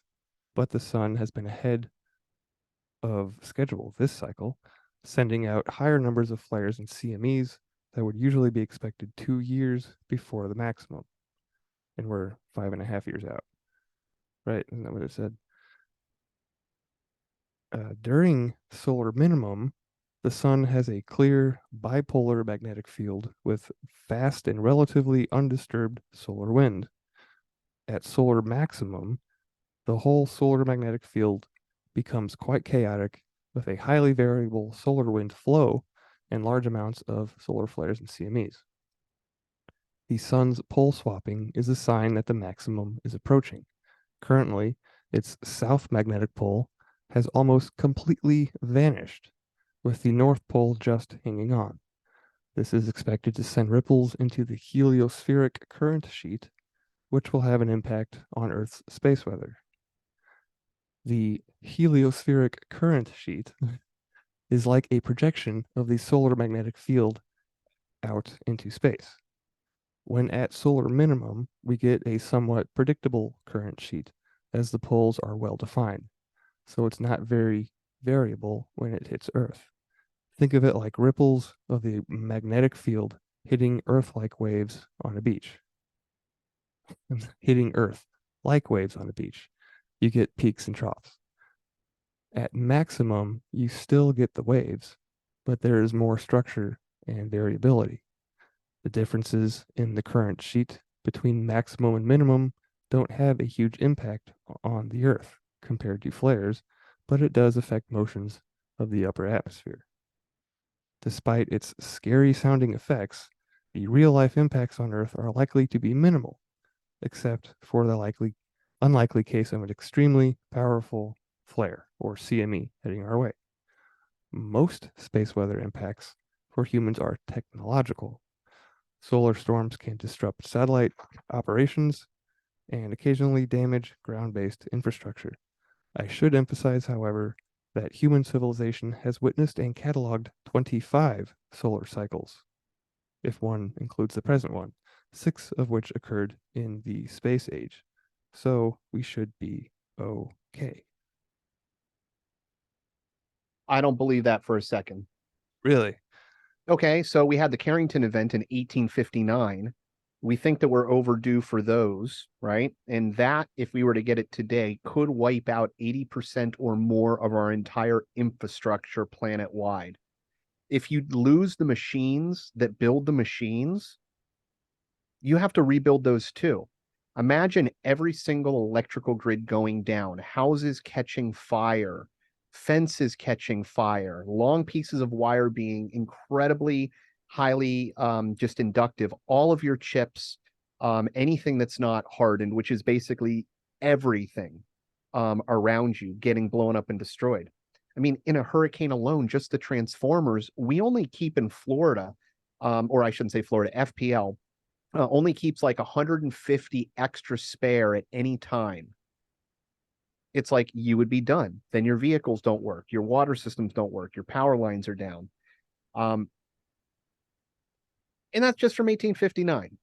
but the sun has been ahead of schedule this cycle, sending out higher numbers of flares and CMEs that would usually be expected 2 years before the maximum. And we're 5.5 years out. Right? Isn't that what it said? During solar minimum, the sun has a clear bipolar magnetic field with fast and relatively undisturbed solar wind. At solar maximum, the whole solar magnetic field becomes quite chaotic with a highly variable solar wind flow and large amounts of solar flares and CMEs. The sun's pole swapping is a sign that the maximum is approaching. Currently, its south magnetic pole has almost completely vanished, with the north pole just hanging on. This is expected to send ripples into the heliospheric current sheet, which will have an impact on Earth's space weather. The heliospheric current sheet is like a projection of the solar magnetic field out into space. When at solar minimum, we get a somewhat predictable current sheet as the poles are well defined, so it's not very variable when it hits Earth. Think of it like ripples of the magnetic field hitting Earth-like waves on a beach. Hitting Earth like waves on a beach. You get peaks and troughs. At maximum, you still get the waves, but there is more structure and variability. The differences in the current sheet between maximum and minimum don't have a huge impact on the Earth compared to flares, but it does affect motions of the upper atmosphere. Despite its scary sounding effects, the real life impacts on Earth are likely to be minimal, except for the unlikely case of an extremely powerful flare or CME heading our way. Most space weather impacts for humans are technological. Solar storms can disrupt satellite operations and occasionally damage ground-based infrastructure. I should emphasize, however, that human civilization has witnessed and cataloged 25 solar cycles, if one includes the present one, 6 of which occurred in the space age. So we should be okay. I don't believe that for a second. Really? Okay, so we had the Carrington event in 1859. We think that we're overdue for those, right? And that, if we were to get it today, could wipe out 80% or more of our entire infrastructure planet wide. If you lose the machines that build the machines, you have to rebuild those too. Imagine every single electrical grid going down, houses catching fire, fences catching fire, long pieces of wire being incredibly highly just inductive, all of your chips, anything that's not hardened, which is basically everything around you getting blown up and destroyed. I mean, in a hurricane alone, just the transformers, we only keep in Florida, or I shouldn't say Florida, FPL only keeps like 150 extra spare at any time. It's like you would be done. Then your vehicles don't work, your water systems don't work, your power lines are down. Um, and that's just from 1859.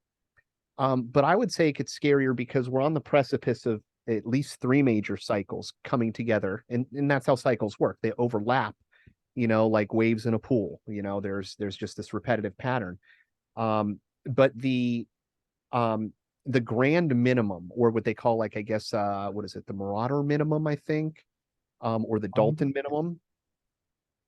But I would say it gets scarier because we're on the precipice of at least three major cycles coming together, and that's how cycles work. They overlap, like waves in a pool. There's just this repetitive pattern. But um the grand minimum, or what they call, like, I guess, what is it, the Marauder minimum, I think, or the Dalton minimum,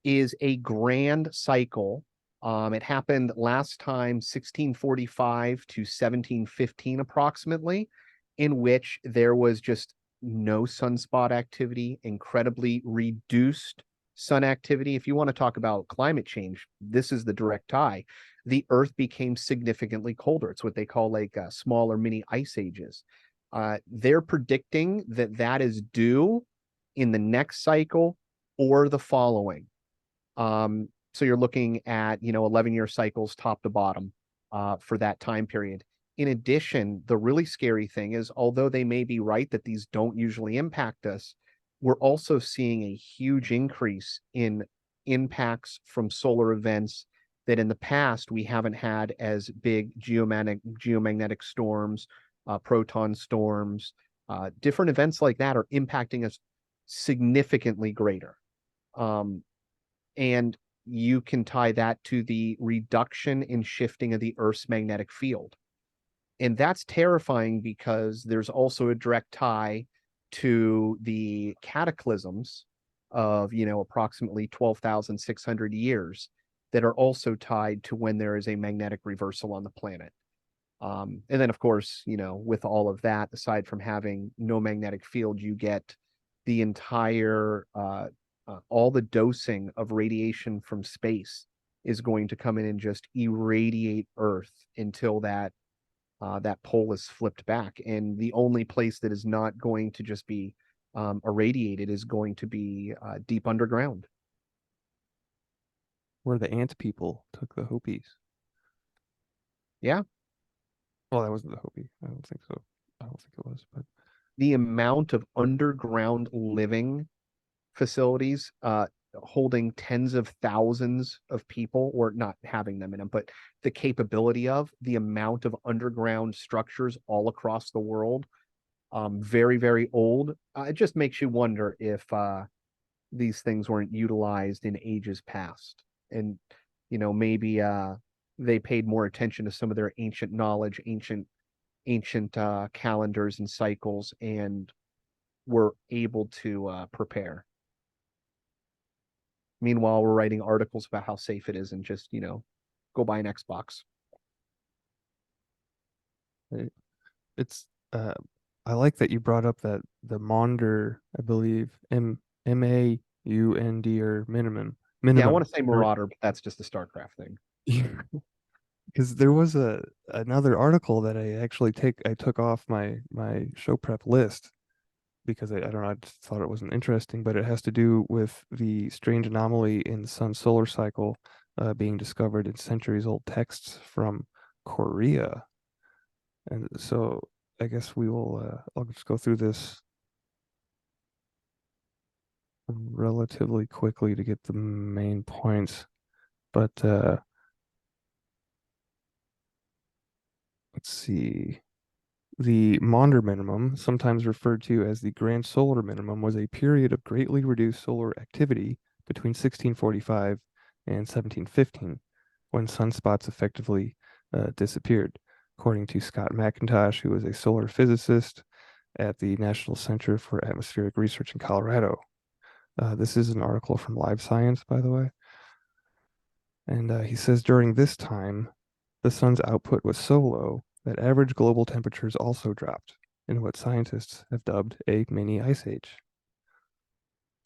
is a grand cycle. It happened last time 1645 to 1715 approximately, in which there was just no sunspot activity, incredibly reduced sun activity. If you want to talk about climate change, this is the direct tie. The Earth became significantly colder. It's what they call like smaller mini ice ages. They're predicting that that is due in the next cycle or the following. So you're looking at, 11-year cycles top to bottom for that time period. In addition, the really scary thing is, although they may be right that these don't usually impact us, we're also seeing a huge increase in impacts from solar events that in the past we haven't had as big geomagnetic storms, proton storms, different events like that are impacting us significantly greater. And you can tie that to the reduction in shifting of the Earth's magnetic field. And that's terrifying because there's also a direct tie to the cataclysms of, approximately 12,600 years that are also tied to when there is a magnetic reversal on the planet. And then, of course, with all of that, aside from having no magnetic field, you get the entire all the dosing of radiation from space is going to come in and just irradiate Earth until that pole is flipped back. And the only place that is not going to just be irradiated is going to be deep underground. Where the ant people took the Hopis. Yeah. Well, that wasn't the Hopi. I don't think so. I don't think it was, but The amount of underground living facilities holding tens of thousands of people, or not having them in them, but the capability of the amount of underground structures all across the world, very, very old. It just makes you wonder if these things weren't utilized in ages past. And, maybe they paid more attention to some of their ancient knowledge, ancient calendars and cycles, and were able to prepare. Meanwhile, we're writing articles about how safe it is and just, go buy an Xbox. it's I like that you brought up that the Maunder, I believe, MAUND or Yeah, I minimum. want to say Marauder, but that's just a StarCraft thing. Because there was another article that I took off my show prep list because I don't know, I just thought it wasn't interesting, but it has to do with the strange anomaly in the sun's solar cycle being discovered in centuries old texts from Korea. And so I guess I'll just go through this relatively quickly to get the main points. But let's see. The Maunder minimum, sometimes referred to as the grand solar minimum, was a period of greatly reduced solar activity between 1645 and 1715, when sunspots effectively disappeared, according to Scott McIntosh, who was a solar physicist at the National Center for Atmospheric Research in Colorado. This is an article from Live Science, by the way. And he says during this time, the sun's output was so low that average global temperatures also dropped in what scientists have dubbed a mini ice age.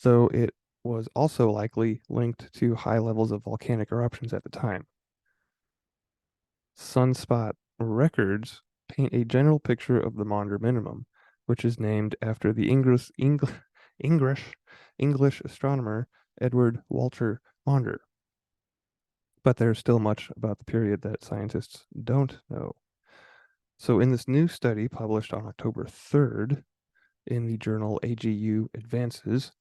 Though it was also likely linked to high levels of volcanic eruptions at the time. Sunspot records paint a general picture of the Maunder minimum, which is named after the English astronomer Edward Walter Maunder. But there's still much about the period that scientists don't know. So in this new study published on October 3rd in the journal AGU Advances,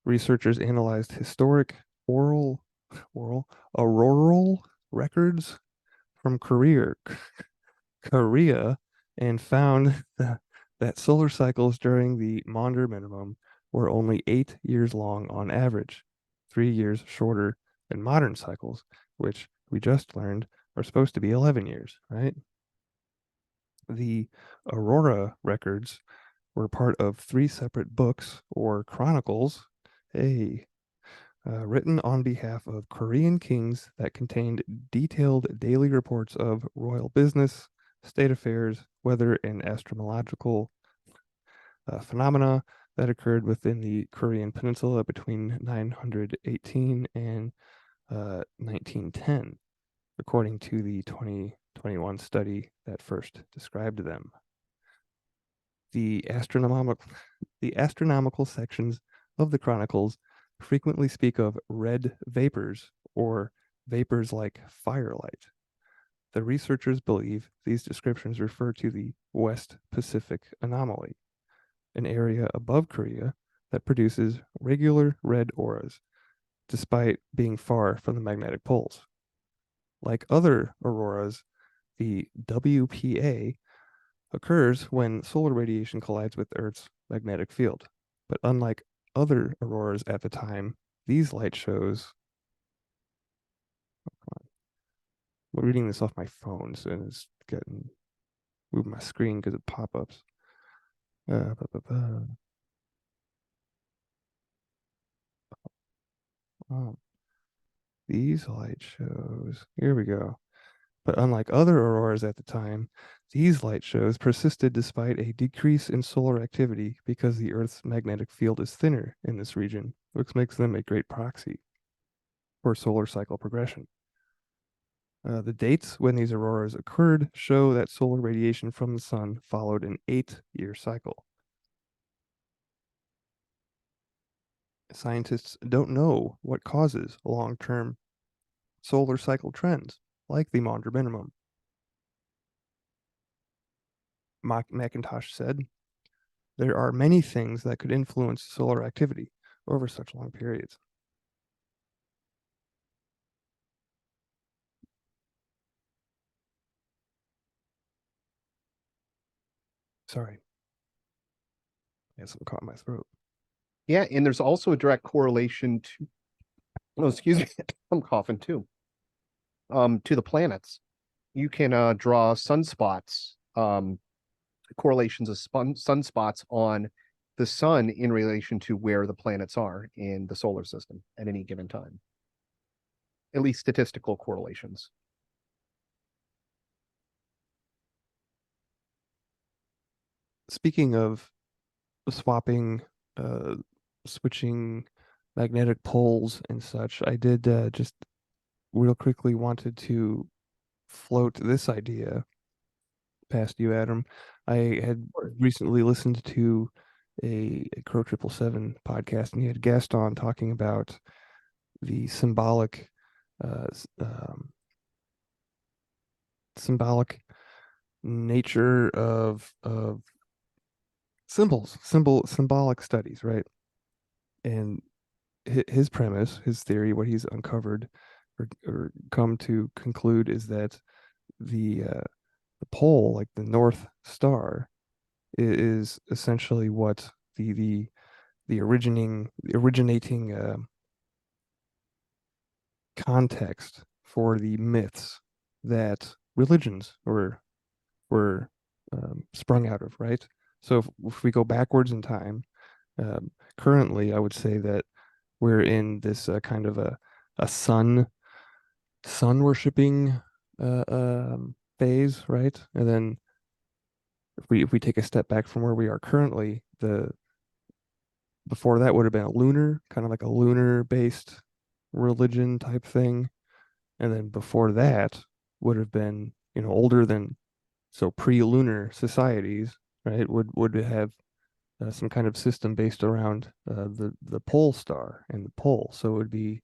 researchers analyzed historic auroral records from Korea and found that solar cycles during the Maunder minimum were only 8 years long on average, 3 years shorter than modern cycles, which we just learned are supposed to be 11 years, right? The Aurora records were part of 3 separate books or chronicles, written on behalf of Korean kings that contained detailed daily reports of royal business, state affairs, weather, and astronomical phenomena that occurred within the Korean peninsula between 918 and 1910, according to the 2021 study that first described them. The astronomical sections of the chronicles frequently speak of red vapors or vapors like firelight. The researchers believe these descriptions refer to the West Pacific anomaly, an area above Korea that produces regular red auras despite being far from the magnetic poles. Like other auroras, the WPA occurs when solar radiation collides with Earth's magnetic field. But unlike other auroras at the time, these light shows. I'm reading this off my phone, so it's getting moving my screen because of pop-ups. Oh, these light shows. Here we go. But unlike other auroras at the time, these light shows persisted despite a decrease in solar activity because the Earth's magnetic field is thinner in this region, which makes them a great proxy for solar cycle progression. The dates when these auroras occurred show that solar radiation from the sun followed an 8-year cycle. Scientists don't know what causes long-term solar cycle trends, like the Maunder minimum. McIntosh said, there are many things that could influence solar activity over such long periods. Sorry, I had something caught in my throat. Yeah, and there's also a direct correlation to, oh, excuse me, I'm coughing too. To the planets. You can draw sunspots, correlations of sunspots on the sun in relation to where the planets are in the solar system at any given time. At least statistical correlations. Speaking of swapping, uh, switching magnetic poles and such, I did just real quickly wanted to float this idea past you, Adam. I had recently listened to a Crow 777 podcast, and he had a guest on talking about the uh, symbolic nature of symbolic studies, right? And his premise, his theory, what he's uncovered or come to conclude is that the pole, like the North Star, is essentially what the originating context for the myths that religions were sprung out of, right? So if we go backwards in time, currently, I would say that we're in this kind of a sun worshiping phase, right? And then if we take a step back from where we are currently, the before that would have been a lunar, kind of like a lunar based religion type thing. And then before that would have been, older than, so pre-lunar societies, right? Would have some kind of system based around the pole star and the pole. So it would be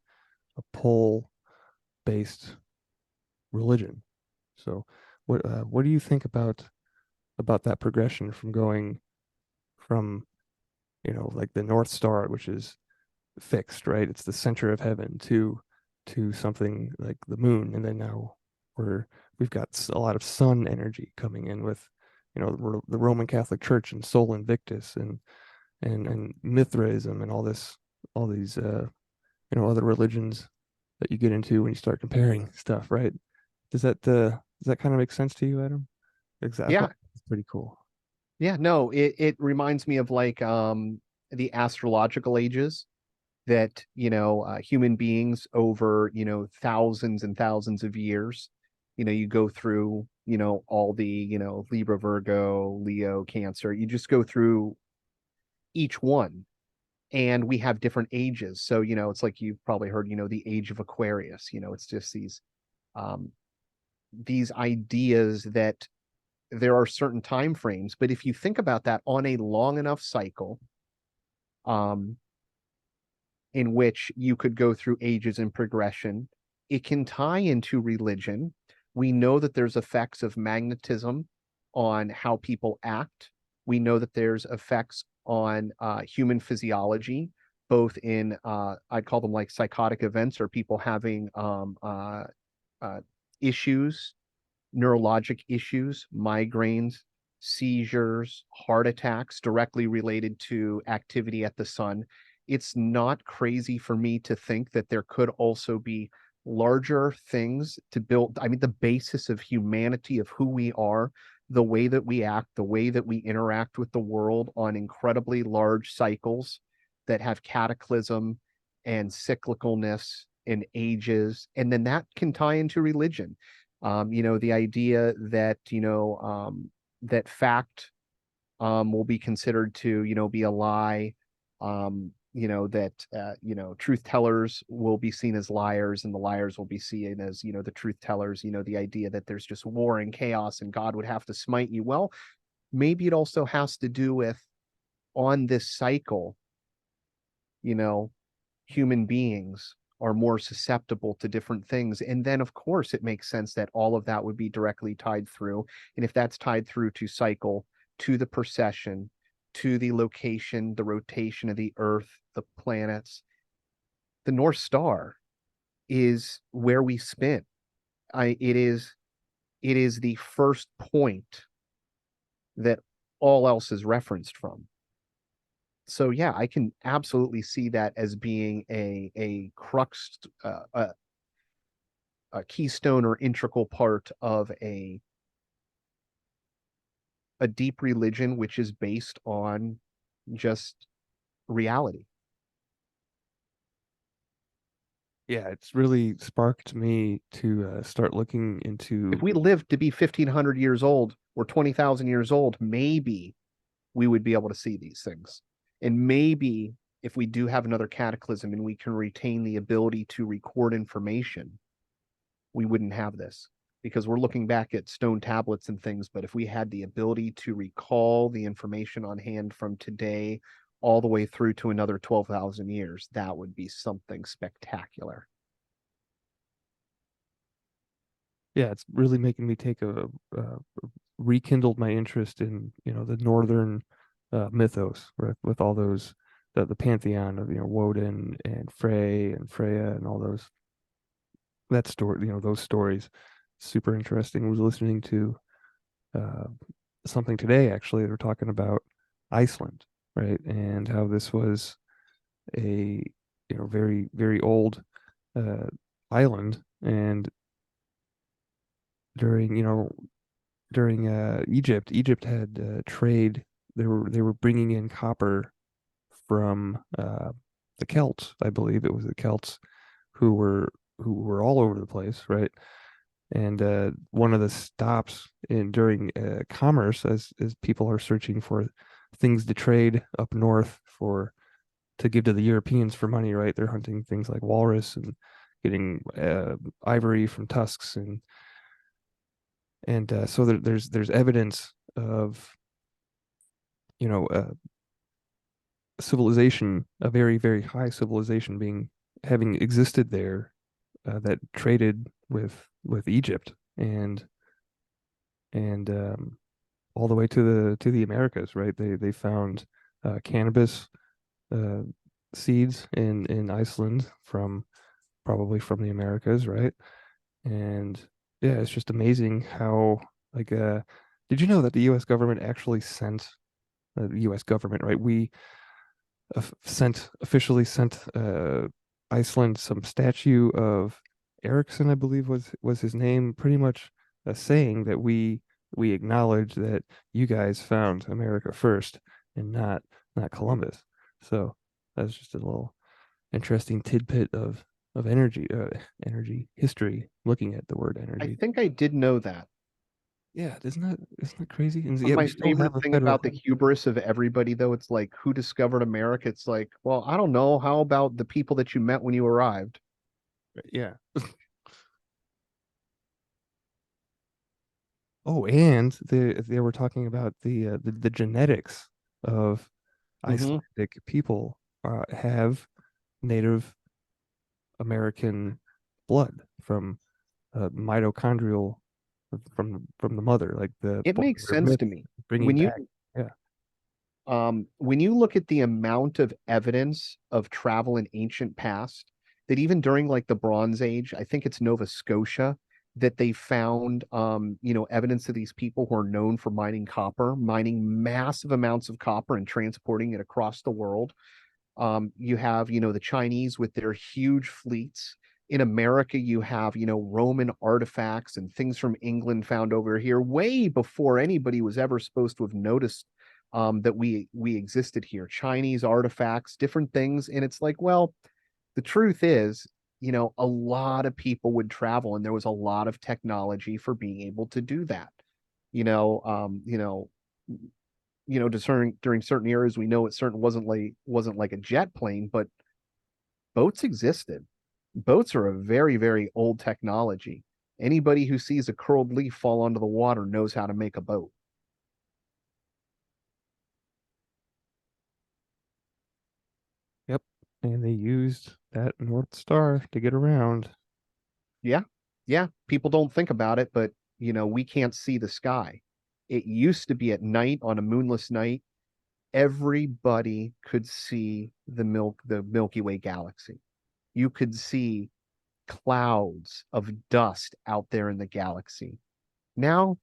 a pole based religion. So what do you think about that progression from going from, like the North Star, which is fixed, right? It's the center of heaven, to something like the moon, and then now we've got a lot of sun energy coming in with, the Roman Catholic Church and Sol Invictus and Mithraism and all these other religions that you get into when you start comparing stuff, right? Does that kind of make sense to you, Adam? Exactly. I Yeah, thought it's pretty cool. yeah, no, it reminds me of like the astrological ages that, human beings over, thousands and thousands of years, you go through, all the, Libra, Virgo, Leo, Cancer, you just go through each one, and we have different ages. So, it's like you've probably heard, the age of Aquarius, it's just um these ideas that there are certain time frames, but if you think about that on a long enough cycle, um in which you could go through ages and progression, it can tie into religion. We know that there's effects of magnetism on how people act. We know that there's effects on human physiology, both in, I'd call them like psychotic events, or people having uh, issues, neurologic issues, migraines, seizures, heart attacks directly related to activity at the sun. It's not crazy for me to think that there could also be larger things to build. I mean, the basis of humanity, of who we are, the way that we act, the way that we interact with the world on incredibly large cycles that have cataclysm and cyclicalness and ages. And then that can tie into religion. The idea that, that fact will be considered to, be a lie, that, truth tellers will be seen as liars, and the liars will be seen as, the truth tellers, the idea that there's just war and chaos and God would have to smite you. Well, maybe it also has to do with, on this cycle, you know, human beings are more susceptible to different things. And then, of course, it makes sense that all of that would be directly tied through. And if that's tied through to cycle, to the precession, to the location, the rotation of the Earth, the planets, the North Star is where we spin. It is the first point that all else is referenced from. So yeah, I can absolutely see that as being a crux, a keystone or integral part of a deep religion, which is based on just reality. Yeah, it's really sparked me to start looking If into. we lived to be 1,500 years old or 20,000 years old, maybe we would be able to see these things. And maybe if we do have another cataclysm and we can retain the ability to record information, we wouldn't have this, because we're looking back at stone tablets and things. But if we had the ability to recall the information on hand from today all the way through to another 12,000 years, that would be something spectacular. Yeah, it's really making me take rekindled my interest in, the northern mythos, right? With all those, the pantheon of, Woden and Frey and Freya and all that story, those stories. Super interesting. I was listening to uh, something today, actually. They were talking about Iceland, right? And how this was a, very, very old uh, island, and during during Egypt had trade. They were bringing in copper from the Celts, I believe it was the Celts who were all over the place, right? And one of the stops in during commerce, as people are searching for things to trade up north for to give to the Europeans for money, right? They're hunting things like walrus and getting ivory from tusks, and so there's evidence of civilization, a very very high civilization being having existed there that traded with Egypt and all the way to the Americas, right? They found cannabis uh, seeds in Iceland from probably from the Americas, right? And yeah, it's just amazing how like did you know that the US government actually sent the US government, right? We sent officially sent Iceland some statue of Ericsson, I believe was his name, pretty much saying that we acknowledge that you guys found America first and not Columbus. So that's just a little interesting tidbit of energy history. Looking at the word I energy, think I did know that. yeah, isn't that crazy? And yet we My still have favorite a thing federal about the government. hubris of everybody, though, it's like, who discovered America? It's like, well, I don't know. How about the people that you met when you arrived? Yeah. Oh, and they were talking about the genetics of Hmm. Icelandic people have Native American blood from mitochondrial from the mother, like the It makes polar sense myth to me. bringing When you back. Yeah. when you look at the amount of evidence of travel in ancient past, that even during like the Bronze Age, I think it's Nova Scotia, that they found evidence of these people who are known for mining copper, mining massive amounts of copper and transporting it across the world. You have, the Chinese with their huge fleets. In America, you have, Roman artifacts and things from England found over here way before anybody was ever supposed to have noticed that we existed here. Chinese artifacts, different things, and it's like, well, the truth is, a lot of people would travel, and there was a lot of technology for being able to do that. You know, um, you know, during certain eras, we know it certain wasn't like a jet plane, but boats existed. Boats are a very, very old technology. Anybody who sees a curled leaf fall onto the water knows how to make a boat. Yep. And they used that North Star to get around. Yeah. Yeah. People don't think about it, but we can't see the sky. It used to be at night on a moonless night, everybody could see the Milky Way galaxy. You could see clouds of dust out there in the galaxy. Now,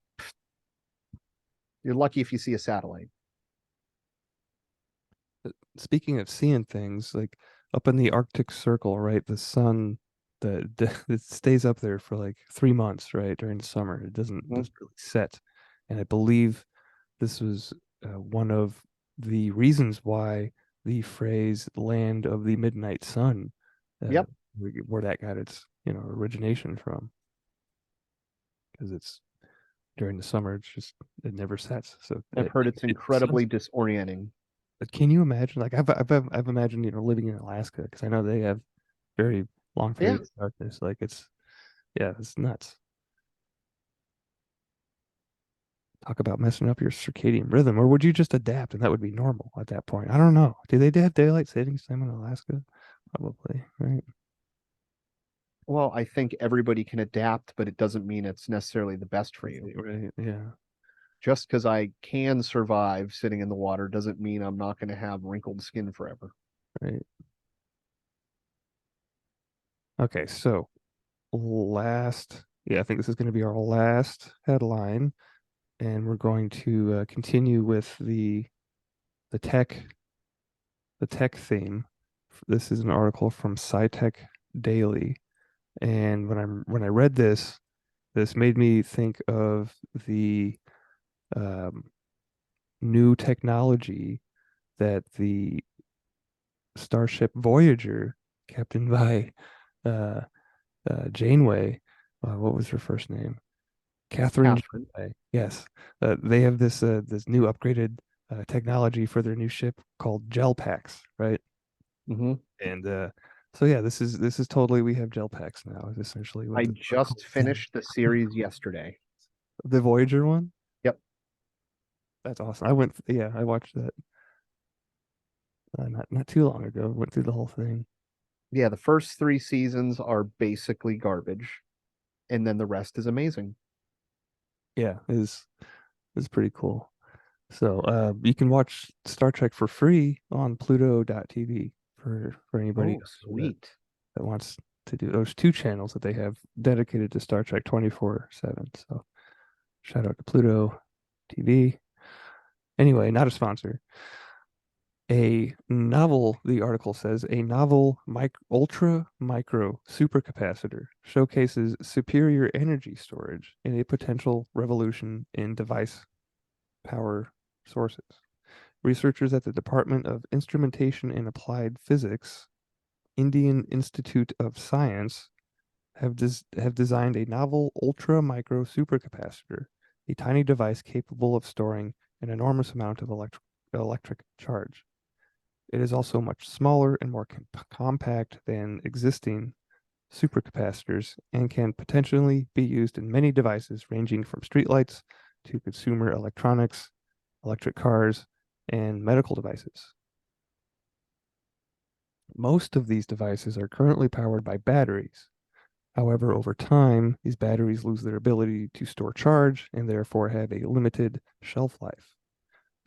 you're lucky if you see a satellite. Speaking of seeing things, like up in the Arctic Circle, right? The sun, it stays up there for like 3 months, right? During the summer, it doesn't really set. And I believe this was one of the reasons why the phrase "land of the midnight sun," uh, Yep, where that got its origination from, because it's during the summer, it never sets. So I've heard it's the sun's. incredibly disorienting. But can you imagine? Like I've imagined, living in Alaska because I know they have very long Yeah. periods of darkness. Like yeah, it's nuts. Talk about messing up your circadian rhythm, or would you just adapt and that would be normal at that point? I don't know. Do they have daylight savings time in Alaska? Probably, right? Well, I think everybody can adapt, but it doesn't mean it's necessarily the best for you. Right, yeah, Just because I can survive sitting in the water doesn't mean I'm not going to have wrinkled skin forever. right. Okay, so yeah, I think this is going to be our last headline, and we're going to continue with the tech the tech theme. This is an article from SciTech Daily, And when I read this, this made me think of the um, new technology that the Starship Voyager, captained by uh, Janeway, what was her first name? Catherine Catherine. Janeway. Yes, they have this new upgraded technology for their new ship called gel packs, right? Hmm. And so yeah, this is totally we have gel packs now. Is essentially what I the article just is saying. finished the series yesterday. The Voyager one. Yep. That's awesome. I went, yeah, I watched that not too long ago. Went through the whole thing. Yeah, the first three seasons are basically garbage, and then the rest is amazing. Yeah, is pretty cool. So you can watch Star Trek for free on Pluto.tv for anybody Oh, that sweet. that wants to do those two channels that they have dedicated to Star Trek 24/7. So shout out to Pluto TV. Anyway, not a sponsor. A novel, the article says, a novel ultra micro supercapacitor showcases superior energy storage in a potential revolution in device power sources. Researchers at the Department of Instrumentation and Applied Physics, Indian Institute of Science, have designed a novel ultra micro supercapacitor, a tiny device capable of storing an enormous amount of electric charge. It is also much smaller and more compact than existing supercapacitors and can potentially be used in many devices ranging from streetlights to consumer electronics, electric cars, and medical devices. Most of these devices are currently powered by batteries. However, over time, these batteries lose their ability to store charge and therefore have a limited shelf life.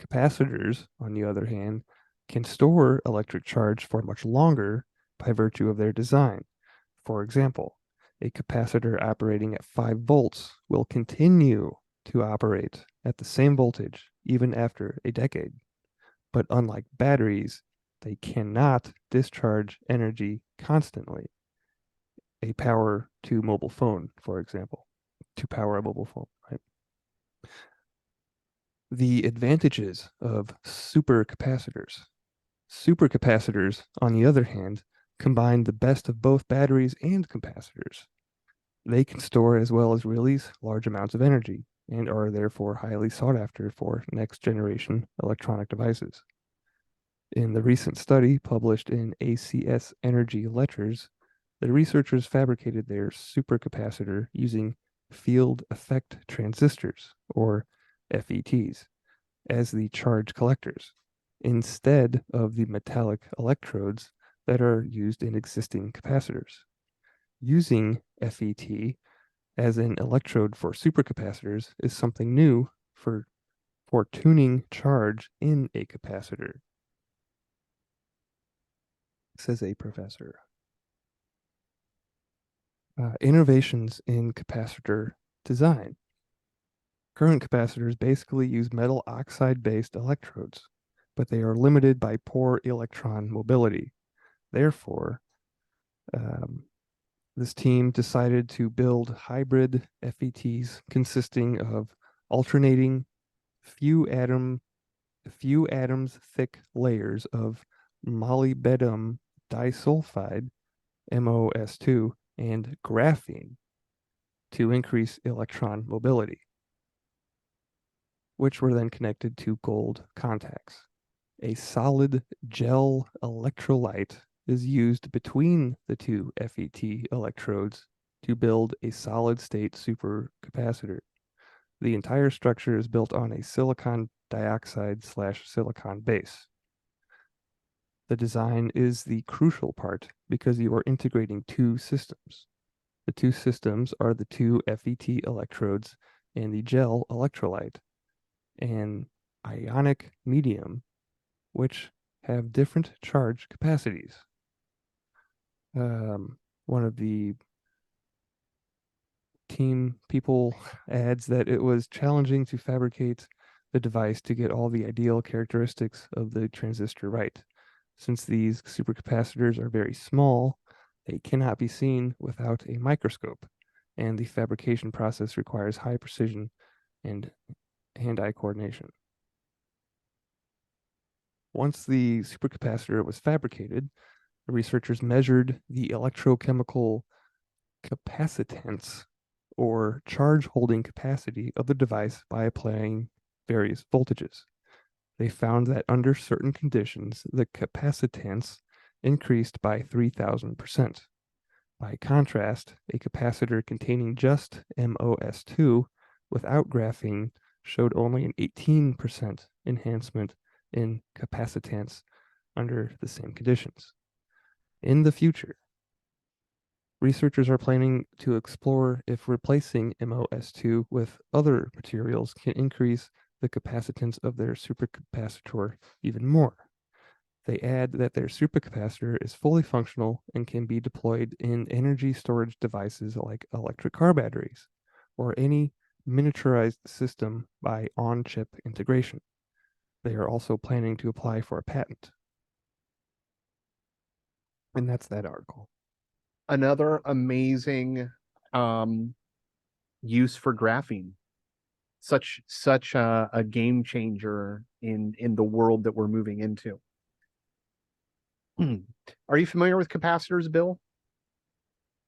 Capacitors, on the other hand, can store electric charge for much longer by virtue of their design. For example, a capacitor operating at 5 volts will continue to operate at the same voltage even after a decade. But unlike batteries, they cannot discharge energy constantly. A power to mobile phone, for example, to power a mobile phone, right? The advantages of supercapacitors. Supercapacitors, on the other hand, combine the best of both batteries and capacitors. They can store as well as release large amounts of energy and are therefore highly sought after for next generation electronic devices. In the recent study published in ACS Energy Lectures, the researchers fabricated their supercapacitor using field effect transistors, or FETs, as the charge collectors, instead of the metallic electrodes that are used in existing capacitors. Using FET as an electrode for supercapacitors is something new for tuning charge in a capacitor, says a professor. Innovations in capacitor design. Current capacitors basically use metal oxide based electrodes, but they are limited by poor electron mobility. Therefore, um, this team decided to build hybrid FETs consisting of alternating few atom few atoms thick layers of molybdenum disulfide MOS2 and graphene to increase electron mobility, which were then connected to gold contacts. A solid gel electrolyte is used between the two FET electrodes to build a solid state supercapacitor. The entire structure is built on a silicon dioxide slash silicon base. The design is the crucial part because you are integrating two systems. The two systems are the two FET electrodes and the gel electrolyte, an ionic medium, which have different charge capacities. One of the team people adds that it was challenging to fabricate the device to get all the ideal characteristics of the transistor right. Since these supercapacitors are very small, It cannot be seen without a microscope, and the fabrication process requires high precision and hand-eye coordination. Once the supercapacitor was fabricated, the researchers measured the electrochemical capacitance or charge holding capacity of the device by applying various voltages. They found that under certain conditions, the capacitance increased by 3,000%. By contrast, a capacitor containing just MOS2 without graphene showed only an 18% enhancement in capacitance under the same conditions. In the future, researchers are planning to explore if replacing MOS2 with other materials can increase the capacitance of their supercapacitor even more. They add that their supercapacitor is fully functional and can be deployed in energy storage devices like electric car batteries or any miniaturized system by on-chip integration. They are also planning to apply for a patent. And that's that article. Another amazing um, use for graphene. Such a game changer in the world that we're moving into. Are you familiar with capacitors, Bill?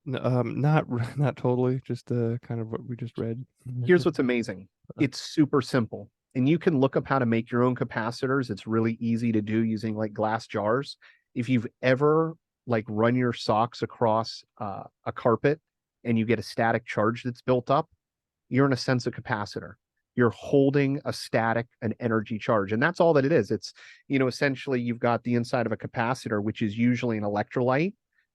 Not not totally, just kind of what we just read. Here's what's amazing. It's super simple. And you can look up how to make your own capacitors. It's really easy to do using like glass jars. If you've ever like run your socks across a carpet and you get a static charge that's built up, you're in a sense a capacitor. You're holding a static, an energy charge. And that's all that it is. It's, essentially you've got the inside of a capacitor, which is usually an electrolyte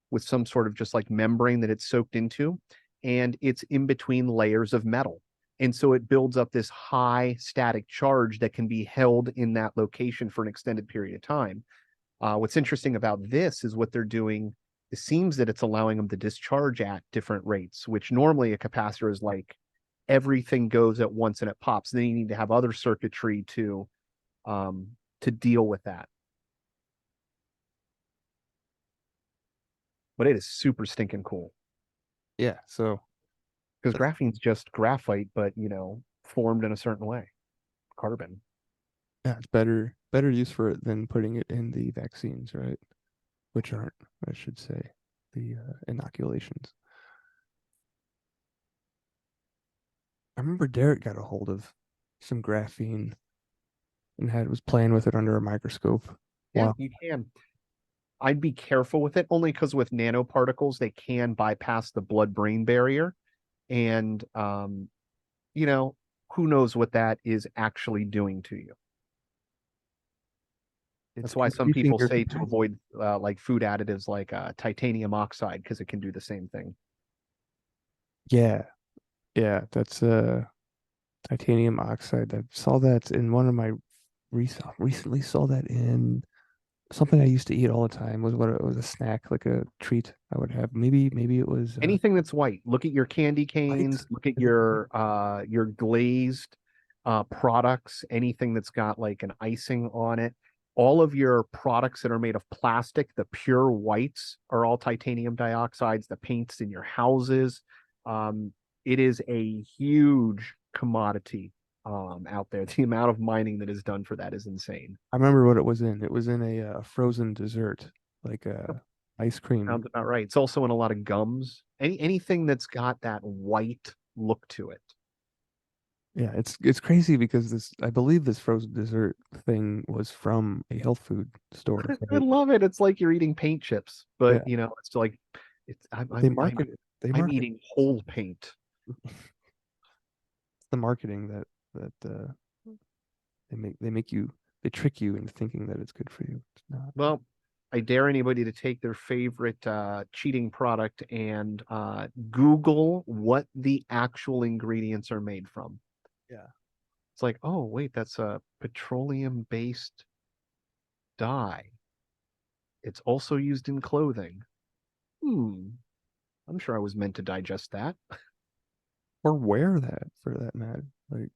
with some sort of just like membrane that it's soaked into. And it's in between layers of metal. And so it builds up this high static charge that can be held in that location for an extended period of time. What's interesting about this is what they're doing. It seems that it's allowing them to discharge at different rates, which normally a capacitor is like everything goes at once and it pops. Then you need to have other circuitry to deal with that. But it is super stinking cool Yeah, so because graphene's just graphite, but formed in a certain way, carbon. yeah, it's better use for it than putting it in the vaccines, right? Which aren't, I should say, the inoculations. I remember Derek got a hold of some graphene and was playing with it under a microscope. Yeah, Wow. you can. I'd be careful with it only because with nanoparticles, they can bypass the blood-brain barrier. And, who knows what that is actually doing to you. It's That's why some increasing people your say to capacity. avoid like food additives like titanium oxide because it can do the same thing. Yeah, yeah, that's titanium oxide. I saw that in one of my recently saw that in something I used to eat all the time was what it was a snack, like a treat I would have. Maybe it was Anything that's white. Look at your candy white. canes. Look at Is it white? your glazed products. Anything that's got like an icing on it. All of your products that are made of plastic, the pure whites are all titanium dioxides. The paints in your houses. Um, it is a huge commodity out there. The amount of mining that is done for that is insane. I remember what it was in. It was in a frozen dessert, like ice cream. Sounds about right. It's also in a lot of gums. Anything that's got that white look to it. Yeah, it's crazy because this I believe this frozen dessert thing was from a health food store. I So love it. It's like you're eating paint chips, but yeah, it's like it's I'm they I'm I'm market it. They I'm market eating whole paint. the marketing that they make you they trick you into thinking that it's good for you. It's not. Well, I dare anybody to take their favorite cheating product and Google what the actual ingredients are made from. Yeah. It's like, oh wait, that's a petroleum-based dye. It's also used in clothing. Hmm. I'm sure I was meant to digest that. Or wear that for that matter. Like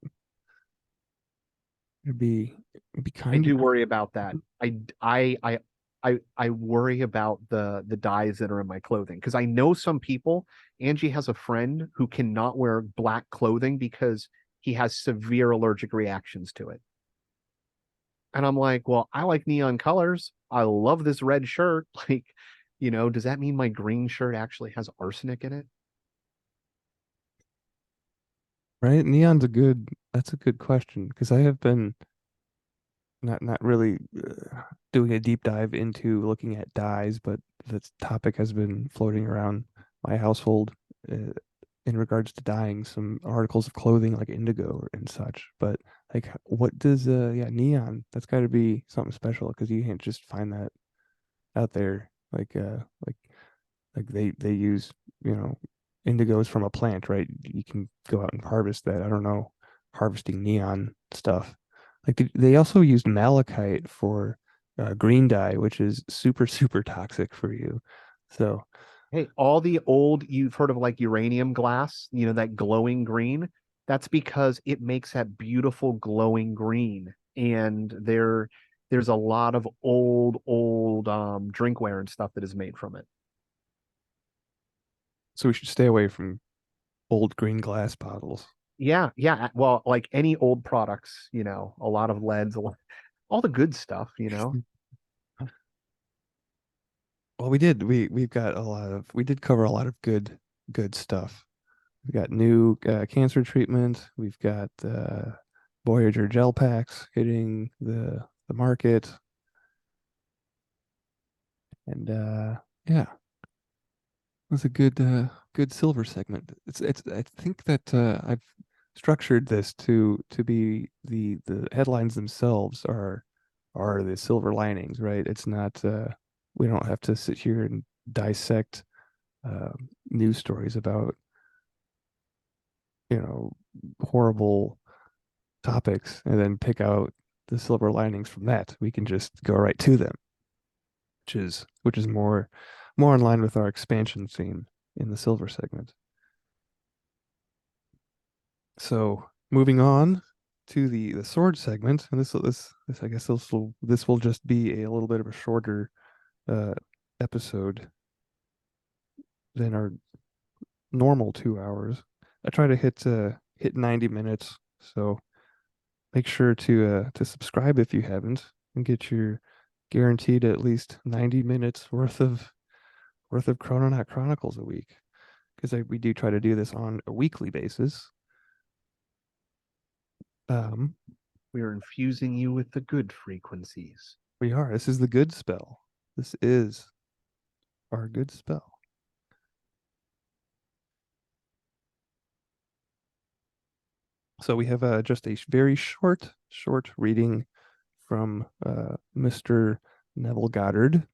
it'd be I kind of do worry about that. I I worry about the dyes that are in my clothing because I know some people. Angie has a friend who cannot wear black clothing because he has severe allergic reactions to it. And I'm like, well, I like neon colors. I love this red shirt. Like, does that mean my green shirt actually has arsenic in it? Right? That's a good question because I have been not really doing a deep dive into looking at dyes, but this topic has been floating around my household uh, in regards to dyeing some articles of clothing like indigo and such. But like, what does yeah, neon? That's got to be something special because you can't just find that out there. Like they use, you know, indigos from a plant, right? You can go out and harvest that. I don't know, harvesting neon stuff. Like they also used malachite for green dye, which is super toxic for you. So Hey, all the old, you've heard of like uranium glass, that glowing green. That's because it makes that beautiful glowing green. And there's a lot of old drinkware and stuff that is made from it. so we should stay away from old green glass bottles. Yeah, yeah. Well, like any old products, a lot of leads, all the good stuff. Well, we did. We've got a lot of we did cover a lot of good stuff. We've got new cancer treatment. We've got Voyager gel packs hitting the market, and yeah, it was a good silver segment. It's I think that I've structured this to be the headlines themselves are the silver linings, right? It's not we don't have to sit here and dissect uh, news stories about, you know, horrible topics and then pick out the silver linings from that. We can just go right to them, which is more in line with our expansion theme in the silver segment. So moving on to the sword segment, and this I guess this will just be a little bit of a shorter uh, episode than our normal 2 hours. I try to hit 90 minutes, so make sure to subscribe if you haven't and get your guaranteed at least 90 minutes worth of Chrononaut Chronicles a week because we do try to do this on a weekly basis. Um, We are infusing you with the good frequencies. we are. This is the good spell. This is our good spell. So we have just a very short reading from Mr. Neville Goddard.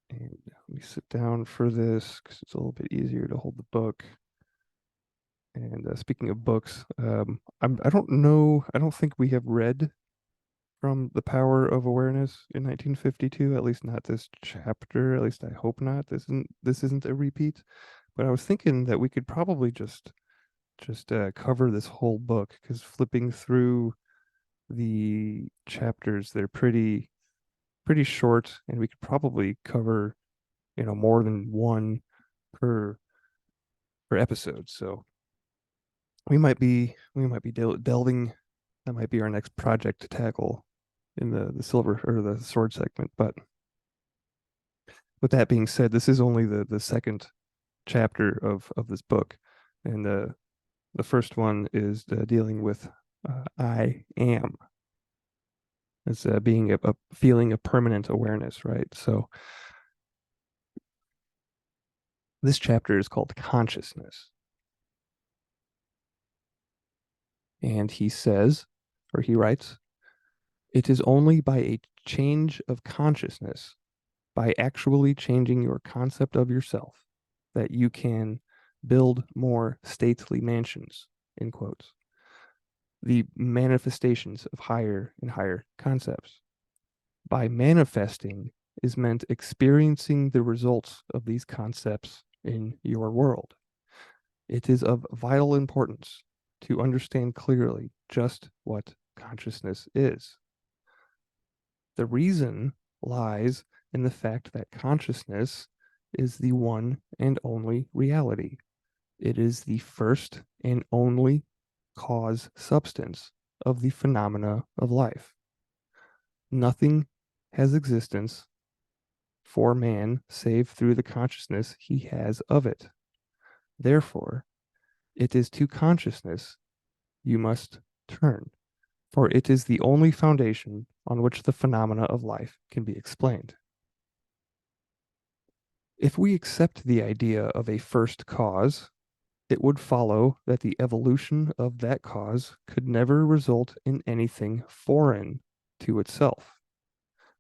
And we sit down for this because it's a little bit easier to hold the book. And speaking of books, I don't know. I don't think we have read from The Power of Awareness in 1952. At least not this chapter. At least I hope not. This isn't a repeat. But I was thinking that we could probably just cover this whole book because flipping through the chapters, they're pretty short, and we could probably cover, more than one per per episode. So we might be delving. That might be our next project to tackle in the silver or the sword segment. But with that being said, this is only the second chapter of this book, and the first one is dealing with I am as being a feeling of permanent awareness, right? So this chapter is called consciousness, and he says, or he writes, it is only by a change of consciousness, by actually changing your concept of yourself, that you can build more stately mansions, in quotes, the manifestations of higher and higher concepts. By manifesting is meant experiencing the results of these concepts in your world. It is of vital importance to understand clearly just what consciousness is. The reason lies in the fact that consciousness is the one and only reality. It is the first and only cause substance of the phenomena of life. Nothing has existence for man save through the consciousness he has of it. Therefore, it is to consciousness you must turn, for it is the only foundation on which the phenomena of life can be explained. If we accept the idea of a first cause, it would follow that the evolution of that cause could never result in anything foreign to itself.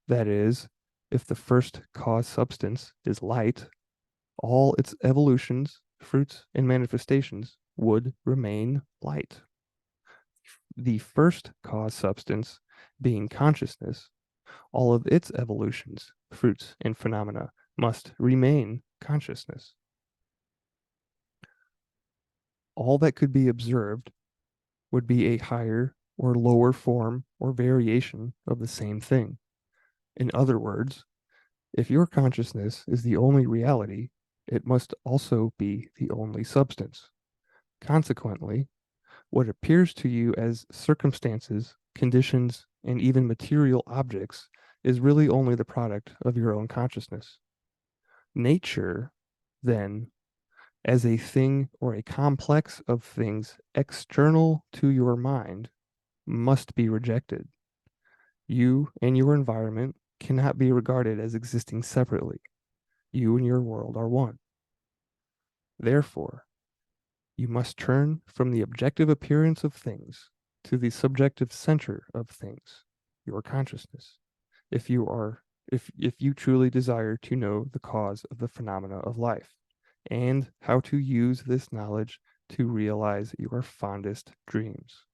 That is, if the first cause substance is light, all its evolutions, fruits, and manifestations would remain light. The first cause substance being consciousness, all of its evolutions, fruits, and phenomena must remain consciousness. All that could be observed would be a higher or lower form or variation of the same thing. In other words, if your consciousness is the only reality, it must also be the only substance. Consequently, what appears to you as circumstances, conditions, and even material objects is really only the product of your own consciousness. Nature, then, as a thing or a complex of things external to your mind, must be rejected. You and your environment cannot be regarded as existing separately. You and your world are one. Therefore, you must turn from the objective appearance of things to the subjective center of things, your consciousness, if you truly desire to know the cause of the phenomena of life and how to use this knowledge to realize your fondest dreams.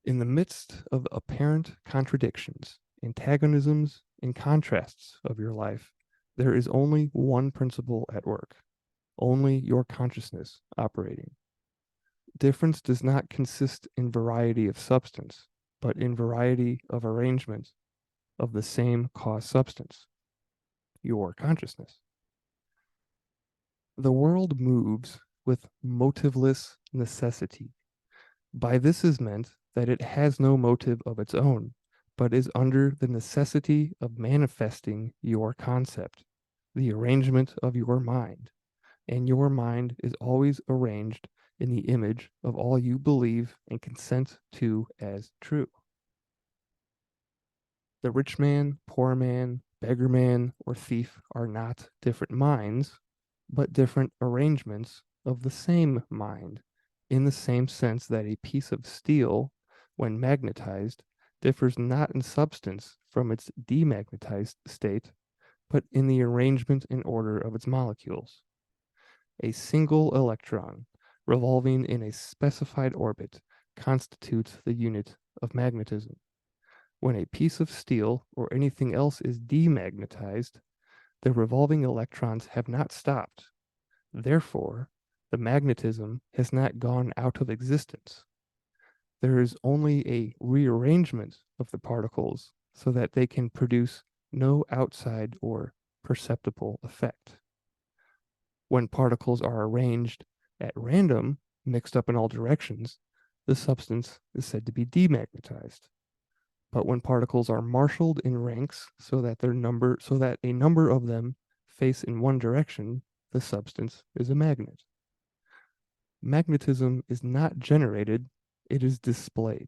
In the midst of apparent contradictions, antagonisms, and contrasts of your life, there is only one principle at work, only your consciousness operating. Difference does not consist in variety of substance, but in variety of arrangement of the same cause substance, your consciousness. The world moves with motiveless necessity. By this is meant that it has no motive of its own, but is under the necessity of manifesting your concept, the arrangement of your mind, and your mind is always arranged in the image of all you believe and consent to as true. The rich man, poor man, beggar man, or thief are not different minds, but different arrangements of the same mind, in the same sense that a piece of steel, when magnetized, differs not in substance from its demagnetized state, but in the arrangement and order of its molecules. A single electron revolving in a specified orbit constitutes the unit of magnetism. When a piece of steel or anything else is demagnetized, the revolving electrons have not stopped. Therefore, the magnetism has not gone out of existence. There is only a rearrangement of the particles so that they can produce no outside or perceptible effect. When particles are arranged at random, mixed up in all directions, the substance is said to be demagnetized. But when particles are marshaled in ranks so that a number of them face in one direction, the substance is a magnet. Magnetism is not generated, it is displayed.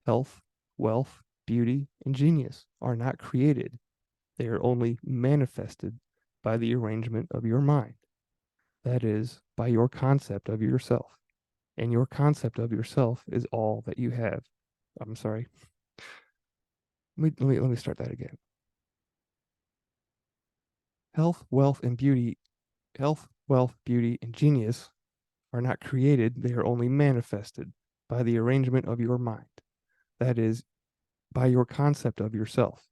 Health, wealth, beauty, and genius are not created, they are only manifested by the arrangement of your mind. That is, by your concept of yourself. And your concept of yourself is all that you have. I'm sorry. Let me start that again. Health, wealth, beauty, and genius are not created, they are only manifested by the arrangement of your mind. That is, by your concept of yourself.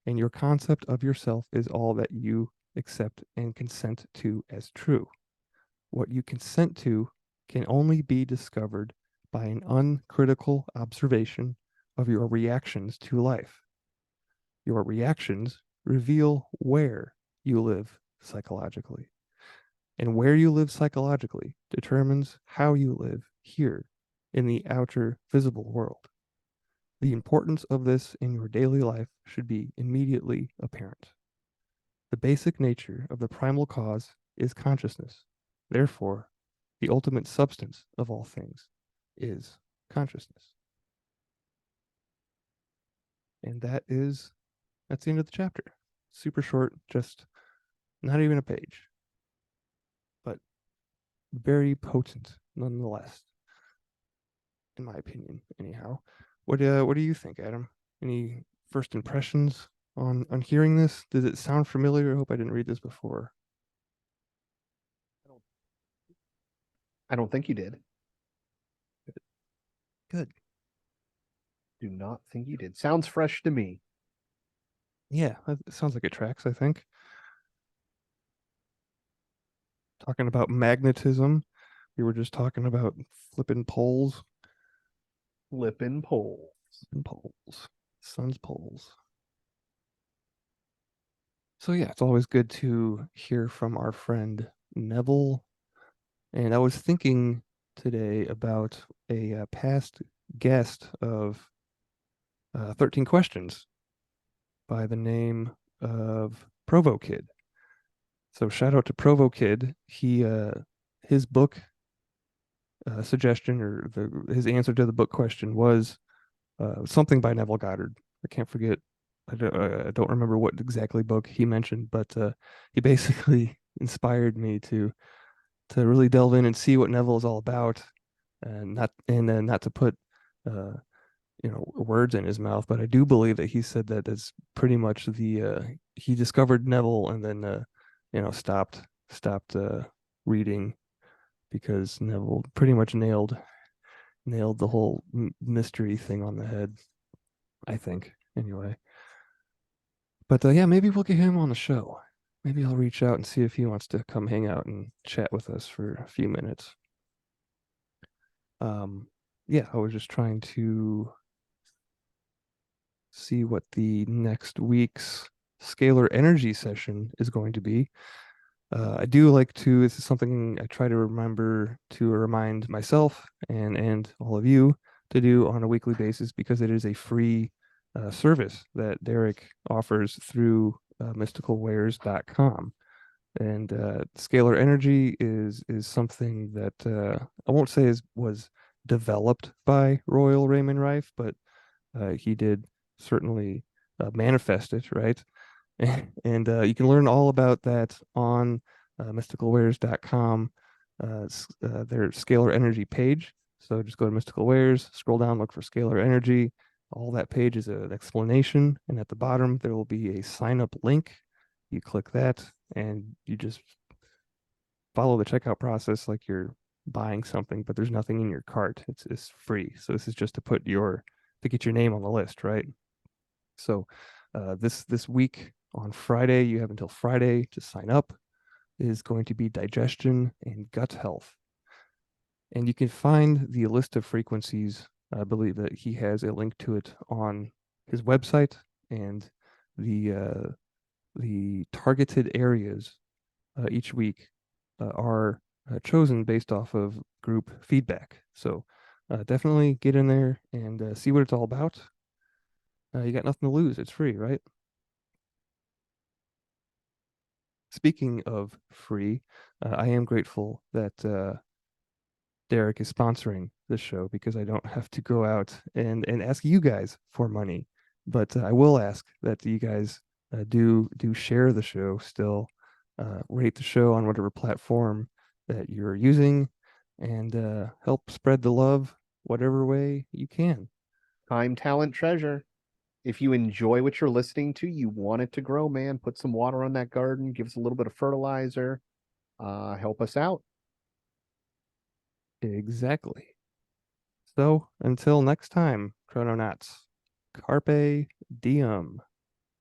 And your concept of yourself is all that you accept and consent to as true. What you consent to can only be discovered by an uncritical observation of your reactions to life. Your reactions reveal where you live psychologically. And where you live psychologically determines how you live here in the outer visible world. The importance of this in your daily life should be immediately apparent. The basic nature of the primal cause is consciousness. Therefore, the ultimate substance of all things is consciousness. And that's the end of the chapter. Super short, just not even a page, but very potent nonetheless, in my opinion, anyhow. What do you think, Adam? Any first impressions on hearing this? Does it sound familiar? I hope I didn't read this before. I don't think you did. Good. Do not think you did. Sounds fresh to me. Yeah, it sounds like it tracks, I think. Talking about magnetism. We were just talking about flipping poles. Flippin Poles. And poles. Sun's poles. So yeah, it's always good to hear from our friend Neville. And I was thinking today about a past guest of 13 Questions by the name of Provo Kid. So shout out to Provo Kid. His book suggestion or his answer to the book question was something by Neville Goddard. I can't forget. I don't remember what exactly book he mentioned, but he basically inspired me to really delve in and see what Neville is all about, and not to put uh, words in his mouth, but I do believe that he said that that's pretty much he discovered Neville and then stopped reading because Neville pretty much nailed the whole mystery thing on the head, I think, anyway. But yeah, maybe we'll get him on the show. Maybe I'll reach out and see if he wants to come hang out and chat with us for a few minutes. Yeah, I was just trying to see what the next week's scalar energy session is going to be. I do like to, this is something I try to remember to remind myself and all of you to do on a weekly basis because it is a free service that Derek offers through mysticalwares.com. And scalar energy is something that I won't say was developed by Royal Raymond Rife, but he did certainly manifest it, right? And you can learn all about that on mysticalwares.com, their scalar energy page. So just go to Mystical Wares, scroll down, look for scalar energy. All that page is an explanation, and at the bottom there will be a sign up link. You click that, and you just follow the checkout process like you're buying something, but there's nothing in your cart. It's free. So this is just to get your name on the list, right? So this week on Friday, you have until Friday to sign up, is going to be digestion and gut health. And you can find the list of frequencies. I believe that he has a link to it on his website, and the targeted areas each week are chosen based off of group feedback. So definitely get in there and see what it's all about. You got nothing to lose. It's free, right? Speaking of free, I am grateful that Derek is sponsoring this show because I don't have to go out and ask you guys for money. But I will ask that you guys do share the show still, rate the show on whatever platform that you're using, and help spread the love whatever way you can. Time, talent, treasure. If you enjoy what you're listening to, you want it to grow, man, put some water on that garden, give us a little bit of fertilizer, help us out. Exactly. So until next time, Chrononauts, carpe diem.